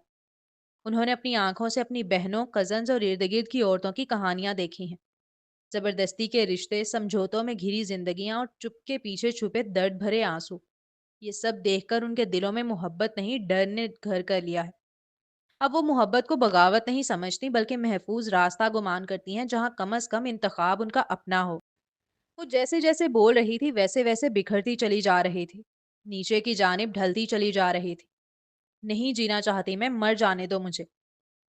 انہوں نے اپنی آنکھوں سے اپنی بہنوں، کزنز اور ارد گرد کی عورتوں کی کہانیاں دیکھی ہیں۔ زبردستی کے رشتے، سمجھوتوں میں گھری زندگیاں اور چپ کے پیچھے چھپے درد بھرے آنسو، یہ سب دیکھ کر ان کے دلوں میں محبت نہیں، ڈر نے گھر کر لیا ہے۔ اب وہ محبت کو بغاوت نہیں سمجھتی، بلکہ محفوظ راستہ گمان کرتی ہیں جہاں کم از کم انتخاب ان کا اپنا ہو۔ وہ جیسے جیسے بول رہی تھی ویسے ویسے بکھرتی چلی جا رہی تھی، نیچے کی جانب ڈھلتی چلی جا رہی تھی۔ نہیں جینا چاہتی میں، مر جانے دو مجھے۔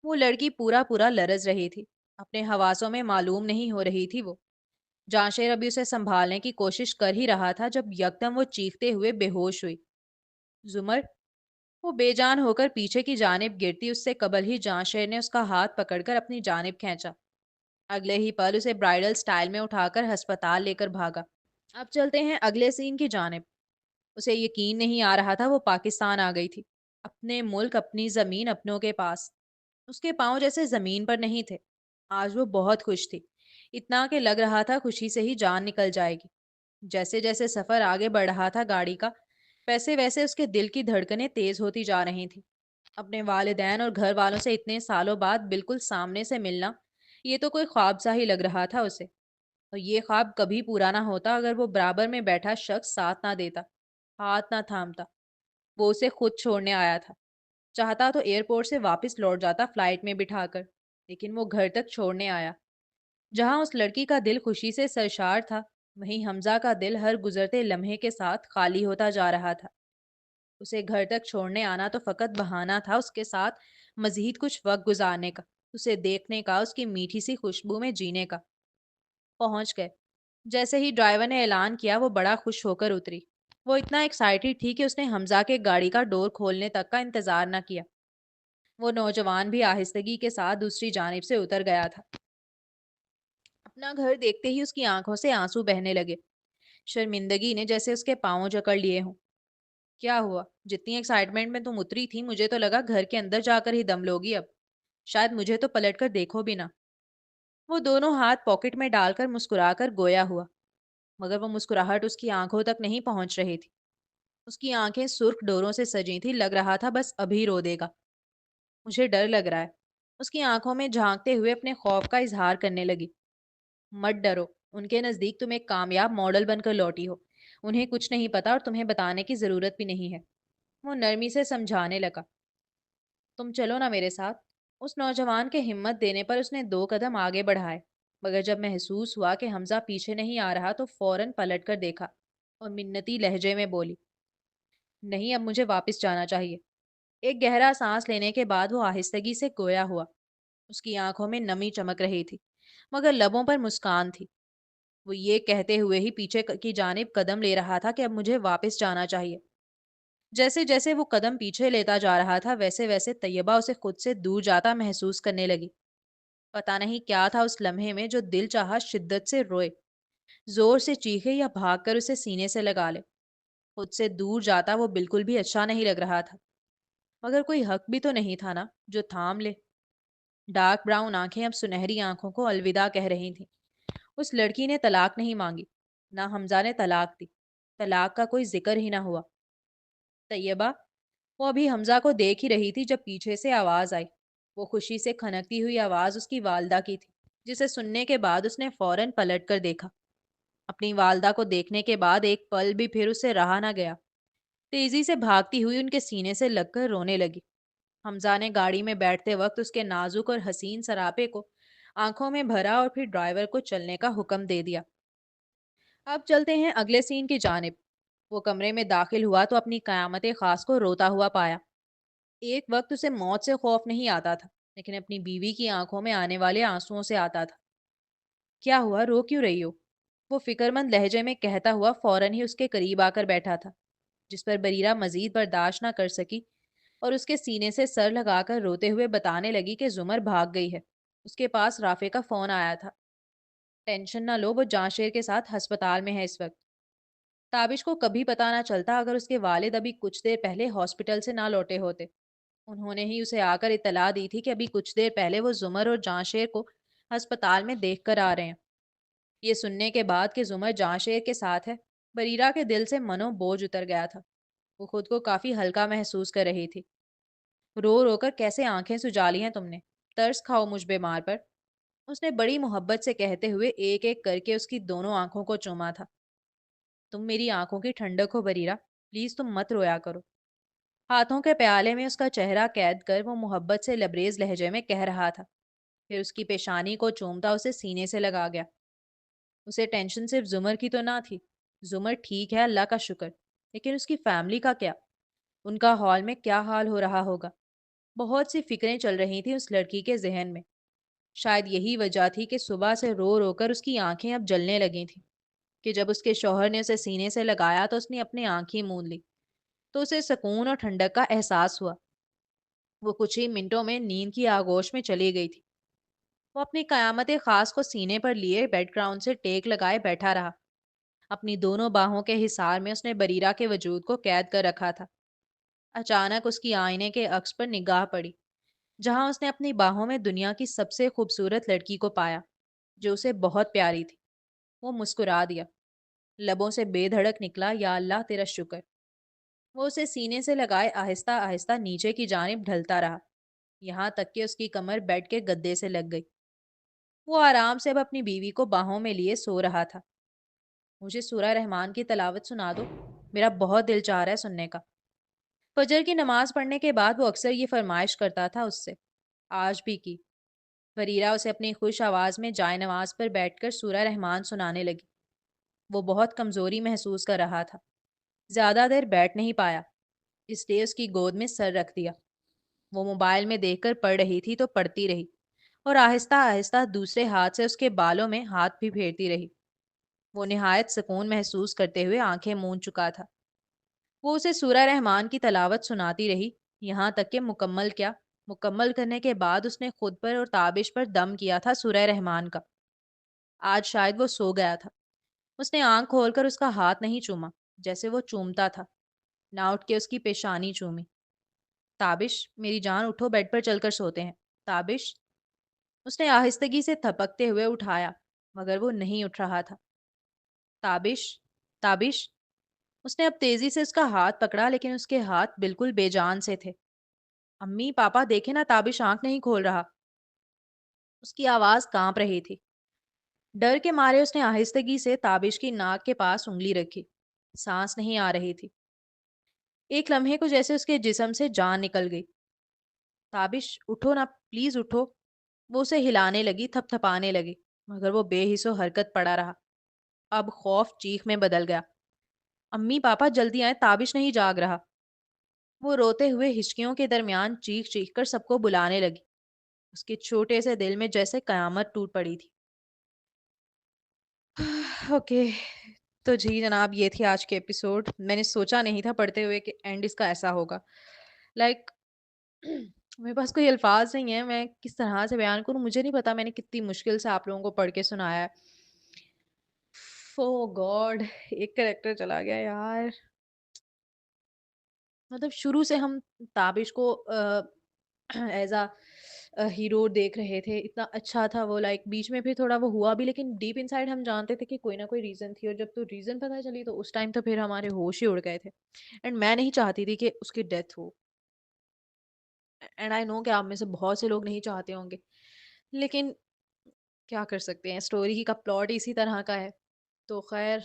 وہ لڑکی پورا پورا لرز رہی تھی، اپنے حواسوں میں معلوم نہیں ہو رہی تھی وہ۔ جاں شیر ابھی اسے سنبھالنے کی کوشش کر ہی رہا تھا جب یکدم وہ چیختے ہوئے بے ہوش ہوئی۔ زمر! وہ بے جان ہو کر پیچھے کی جانب گرتی اس سے قبل ہی جاں شیر نے اس کا ہاتھ پکڑ کر اپنی جانب کھینچا۔ اگلے ہی پل اسے برائڈل سٹائل میں اٹھا کر ہسپتال لے کر بھاگا۔ اب چلتے ہیں اگلے سین کی جانب۔ اسے یقین نہیں آ رہا تھا وہ پاکستان آ گئی تھی، اپنے ملک، اپنی زمین، اپنوں کے پاس۔ اس کے پاؤں جیسے زمین پر نہیں تھے۔ آج وہ بہت خوش تھی، اتنا کہ لگ رہا تھا خوشی سے ہی جان نکل جائے گی۔ جیسے جیسے سفر آگے بڑھ رہا تھا گاڑی کا، ویسے ویسے اس کے دل کی دھڑکنیں تیز ہوتی جا رہی تھیں۔ اپنے والدین اور گھر والوں سے اتنے سالوں بعد بالکل سامنے سے ملنا، یہ تو کوئی خواب سا ہی لگ رہا تھا اسے، اور یہ خواب کبھی پورا نہ ہوتا اگر وہ برابر میں بیٹھا شخص ساتھ نہ دیتا، ہاتھ نہ تھامتا۔ وہ اسے خود چھوڑنے آیا تھا، چاہتا تو ایئرپورٹ سے واپس لوٹ جاتا فلائٹ میں بٹھا کر، لیکن وہ گھر تک چھوڑنے آیا۔ جہاں اس لڑکی کا دل خوشی سے سرشار تھا، وہیں حمزہ کا دل ہر گزرتے لمحے کے ساتھ خالی ہوتا جا رہا تھا۔ اسے گھر تک چھوڑنے آنا تو فقط بہانہ تھا اس کے ساتھ مزید کچھ وقت گزارنے کا۔ اسے دیکھنے کا, اس کی میٹھی سی خوشبو میں جینے کا. پہنچ گئے. جیسے ہی ڈرائیور نے اعلان کیا وہ بڑا خوش ہو کر اتری. وہ اتنا ایکسائٹیڈ تھی کہ اس نے حمزہ کے گاڑی کا ڈور کھولنے تک کا انتظار نہ کیا. وہ نوجوان بھی آہستگی کے ساتھ دوسری جانب سے اتر گیا تھا. اپنا گھر دیکھتے ہی اس کی آنکھوں سے آنسو بہنے لگے. شرمندگی نے جیسے اس کے پاؤں جکڑ لیے ہوں. کیا ہوا؟ جتنی ایکسائٹمنٹ میں تم اتری تھی مجھے تو لگا گھر کے اندر جا کر ہی دم لوگی اب. شاید مجھے تو پلٹ کر دیکھو بھی نہ. وہ دونوں ہاتھ پاکٹ میں ڈال کر مسکرا کر گویا ہوا. مگر وہ مسکراہٹ اس کی آنکھوں تک نہیں پہنچ رہی تھی. اس کی آنکھیں سرخ ڈوروں سے سجی تھی, لگ رہا تھا بس ابھی رو دے گا. مجھے ڈر لگ رہا ہے. اس کی آنکھوں میں جھانکتے ہوئے اپنے خوف کا اظہار کرنے لگی. مت ڈرو, ان کے نزدیک تم ایک کامیاب ماڈل بن کر لوٹی ہو. انہیں کچھ نہیں پتا اور تمہیں بتانے کی ضرورت بھی نہیں ہے. وہ نرمی سے سمجھانے لگا. تم چلو نا میرے ساتھ. اس نوجوان کے ہمت دینے پر اس نے 2 قدم آگے بڑھائے. مگر جب محسوس ہوا کہ حمزہ پیچھے نہیں آ رہا تو فوراً پلٹ کر دیکھا اور منتی لہجے میں بولی, نہیں اب مجھے واپس جانا چاہیے. ایک گہرا سانس لینے کے بعد وہ آہستگی سے گویا ہوا. اس کی آنکھوں میں نمی چمک رہی تھی مگر لبوں پر مسکان تھی. وہ یہ کہتے ہوئے ہی پیچھے کی جانب قدم لے رہا تھا کہ اب مجھے واپس جانا چاہیے. جیسے جیسے وہ قدم پیچھے لیتا جا رہا تھا ویسے ویسے طیبہ اسے خود سے دور جاتا محسوس کرنے لگی. پتا نہیں کیا تھا اس لمحے میں جو دل چاہا شدت سے روئے, زور سے چیخے یا بھاگ کر اسے سینے سے لگا لے. خود سے دور جاتا وہ بالکل بھی اچھا نہیں لگ رہا تھا. مگر کوئی حق بھی تو نہیں تھا نا جو تھام لے. ڈارک براؤن آنکھیں اب سنہری آنکھوں کو الوداع کہہ رہی تھیں. اس لڑکی نے طلاق نہیں مانگی, نہ حمزہ نے طلاق دی. طلاق کا کوئی ذکر ہی نہ ہوا. طیبہ, وہ ابھی حمزہ کو دیکھ ہی رہی تھی جب پیچھے سے آواز آئی. وہ خوشی سے کھنکتی ہوئی آواز اس کی والدہ کی تھی, جسے سننے کے بعد اس نے فوراً پلٹ کر دیکھا. اپنی والدہ کو دیکھنے کے بعد ایک پل بھی پھر اسے رہا نہ گیا. تیزی سے بھاگتی ہوئی ان کے سینے سے لگ کر رونے لگی. حمزہ نے گاڑی میں بیٹھتے وقت اس کے نازک اور حسین سراپے کو آنکھوں میں بھرا اور پھر ڈرائیور کو چلنے کا حکم دے دیا. اب چلتے ہیں اگلے سین کی جانب. وہ کمرے میں داخل ہوا تو اپنی قیامت خاص کو روتا ہوا پایا. ایک وقت اسے موت سے خوف نہیں آتا تھا, لیکن اپنی بیوی کی آنکھوں میں آنے والے آنسوؤں سے آتا تھا. کیا ہوا, رو کیوں رہی ہو؟ وہ فکر مند لہجے میں کہتا ہوا فوراً ہی اس کے قریب آ کر بیٹھا تھا, جس پر بریرہ مزید برداشت نہ کر سکی اور اس کے سینے سے سر لگا کر روتے ہوئے بتانے لگی کہ زمر بھاگ گئی ہے. اس کے پاس رافع کا فون آیا تھا. ٹینشن نہ لو, وہ جانشیر کے ساتھ ہسپتال میں ہے اس وقت. تابش کو کبھی پتا نہ چلتا اگر اس کے والد ابھی کچھ دیر پہلے ہاسپٹل سے نہ لوٹے ہوتے. انہوں نے ہی اسے آ کر اطلاع دی تھی کہ ابھی کچھ دیر پہلے وہ زمر اور جانشیر کو ہسپتال میں دیکھ کر آ رہے ہیں. یہ سننے کے بعد کہ زمر جانشیر کے ساتھ ہے, بریرہ کے دل سے منو بوجھ اتر گیا تھا. وہ خود کو کافی ہلکا محسوس کر رہی تھی. رو رو کر کیسے آنکھیں سجالی ہیں تم نے, ترس کھاؤ مجھ بیمار پر. اس نے بڑی محبت سے کہتے ہوئے ایک ایک کر کے اس کی دونوں آنکھوں کو چوما تھا. تم میری آنکھوں کی ٹھنڈک ہو بریرہ, پلیز تم مت رویا کرو. ہاتھوں کے پیالے میں اس کا چہرہ قید کر وہ محبت سے لبریز لہجے میں کہہ رہا تھا. پھر اس کی پیشانی کو چومتا اسے سینے سے لگا گیا. اسے ٹینشن صرف زمر کی تو نہ تھی. زمر ٹھیک ہے اللہ کا شکر, لیکن اس کی فیملی کا کیا؟ ان کا ہال میں کیا حال ہو رہا ہوگا؟ بہت سی فکریں چل رہی تھیں اس لڑکی کے ذہن میں. شاید یہی وجہ تھی کہ صبح سے رو رو کر اس کی آنکھیں اب جلنے لگی تھیں, کہ جب اس کے شوہر نے اسے سینے سے لگایا تو اس نے اپنی آنکھیں موند لی تو اسے سکون اور ٹھنڈک کا احساس ہوا. وہ کچھ ہی منٹوں میں نیند کی آغوش میں چلی گئی تھی. وہ اپنی قیامت خاص کو سینے پر لیے بیڈ گراؤنڈ سے ٹیک لگائے بیٹھا رہا. اپنی دونوں باہوں کے حصار میں اس نے بریرہ کے وجود کو قید کر رکھا تھا. اچانک اس کی آئینے کے عکس پر نگاہ پڑی, جہاں اس نے اپنی باہوں میں دنیا کی سب سے خوبصورت لڑکی کو پایا, جو اسے بہت پیاری تھی. وہ مسکرا دیا. لبوں سے بے دھڑک نکلا, یا اللہ تیرا شکر. وہ اسے سینے سے لگائے آہستہ آہستہ نیچے کی جانب ڈھلتا رہا, یہاں تک کہ اس کی کمر بیڈ کے گدے سے لگ گئی. وہ آرام سے اب اپنی بیوی کو باہوں میں لیے سو رہا تھا. مجھے سورہ رحمان کی تلاوت سنا دو, میرا بہت دل چاہ رہا ہے سننے کا. فجر کی نماز پڑھنے کے بعد وہ اکثر یہ فرمائش کرتا تھا اس سے. آج بھی کی. بریرہ اسے اپنی خوش آواز میں جائے نماز پر بیٹھ کر سورہ رحمان سنانے لگی. وہ بہت کمزوری محسوس کر رہا تھا. زیادہ دیر بیٹھ نہیں پایا, اس لیے اس کی گود میں سر رکھ دیا. وہ موبائل میں دیکھ کر پڑھ رہی تھی تو پڑھتی رہی. اور آہستہ آہستہ دوسرے ہاتھ سے اس کے بالوں میں ہاتھ بھی پھیرتی رہی۔ وہ نہایت سکون محسوس کرتے ہوئے آنکھیں مون چکا تھا۔ وہ اسے سورہ رحمان کی تلاوت سناتی رہی، یہاں تک کہ مکمل کرنے کے بعد اس نے خود پر اور تابش پر دم کیا تھا سورہ رحمان کا۔ آج شاید وہ سو گیا تھا۔ اس نے آنکھ کھول کر اس کا ہاتھ نہیں چوما جیسے وہ چومتا تھا، نہ اٹھ کے اس کی پیشانی چومی۔ تابش، میری جان اٹھو، بیڈ پر چل کر سوتے ہیں۔ تابش، اس نے آہستگی سے تھپکتے ہوئے اٹھایا، مگر وہ نہیں اٹھ رہا تھا۔ تابش، تابش، اس نے اب تیزی سے اس کا ہاتھ پکڑا لیکن اس کے ہاتھ بالکل بے جان سے تھے۔ امی پاپا دیکھیں نا، تابش آنکھ نہیں کھول رہا۔ اس کی آواز کانپ رہی تھی۔ ڈر کے مارے اس نے آہستگی سے تابش کی ناک کے پاس انگلی رکھی۔ سانس نہیں آ رہی تھی۔ ایک لمحے کو جیسے اس کے جسم سے جان نکل گئی۔ تابش اٹھو نا، پلیز اٹھو۔ وہ اسے ہلانے لگی، تھپ تھپانے لگی، مگر وہ بے حس و حرکت پڑا رہا۔ اب خوف چیخ میں بدل گیا۔ امی پاپا جلدی آئیں، تابش نہیں جاگ رہا۔ وہ روتے ہوئے ہچکیوں کے درمیان چیخ چیخ کر سب کو بلانے لگی۔ اس کے چھوٹے سے دل میں جیسے قیامت ٹوٹ پڑی تھی۔ اوکے، تو جی جناب، یہ تھی آج کے ایپیسوڈ۔ میں نے سوچا نہیں تھا پڑھتے ہوئے کہ اینڈ اس کا ایسا ہوگا۔ لائک میرے پاس کوئی الفاظ نہیں ہے، میں کس طرح سے بیان کروں، مجھے نہیں پتا میں نے کتنی مشکل سے آپ لوگوں کو پڑھ کے سنایا ہے۔ او گاڈ، ایک کریکٹر چلا گیا یار۔ مطلب شروع سے ہم تابش کو ایز اے ہیرو دیکھ رہے تھے، اتنا اچھا تھا وہ، لائک بیچ میں پھر تھوڑا وہ ہوا بھی، لیکن ڈیپ ان سائڈ ہم جانتے تھے کہ کوئی نہ کوئی ریزن تھی، اور جب تو ریزن پتہ چلی تو اس ٹائم تو پھر ہمارے ہوش ہی اڑ گئے تھے۔ اینڈ میں نہیں چاہتی تھی کہ اس کی ڈیتھ ہو، اینڈ آئی نو کہ آپ میں سے بہت سے لوگ نہیں چاہتے ہوں گے، لیکن کیا کر سکتے ہیں، اسٹوری کا پلاٹ اسی طرح کا ہے۔ تو خیر،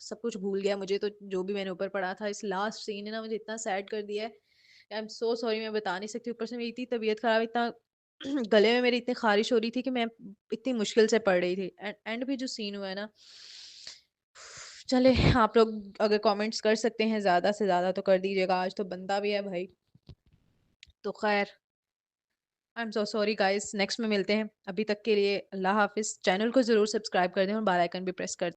سب کچھ بھول گیا مجھے، تو جو بھی میں نے اوپر پڑھا تھا، اس لاسٹ سین نے نا مجھے اتنا سیڈ کر دیا ہے، آئی ایم سو سوری، میں بتا نہیں سکتی۔ اوپر سے میری اتنی طبیعت خراب، اتنا گلے میں میری اتنی خارش ہو رہی تھی کہ میں اتنی مشکل سے پڑھ رہی تھی۔ اینڈ بھی جو سین ہوا ہے نا، چلے آپ لوگ اگر کامنٹس کر سکتے ہیں زیادہ سے زیادہ تو کر دیجیے گا، آج تو بندہ بھی ہے بھائی۔ تو خیر، I am so sorry guys, next میں ملتے ہیں۔ ابھی تک کے لیے اللہ حافظ۔ چینل کو ضرور سبسکرائب کر دیں اور بیل آئیکن بھی پریس کر دیں۔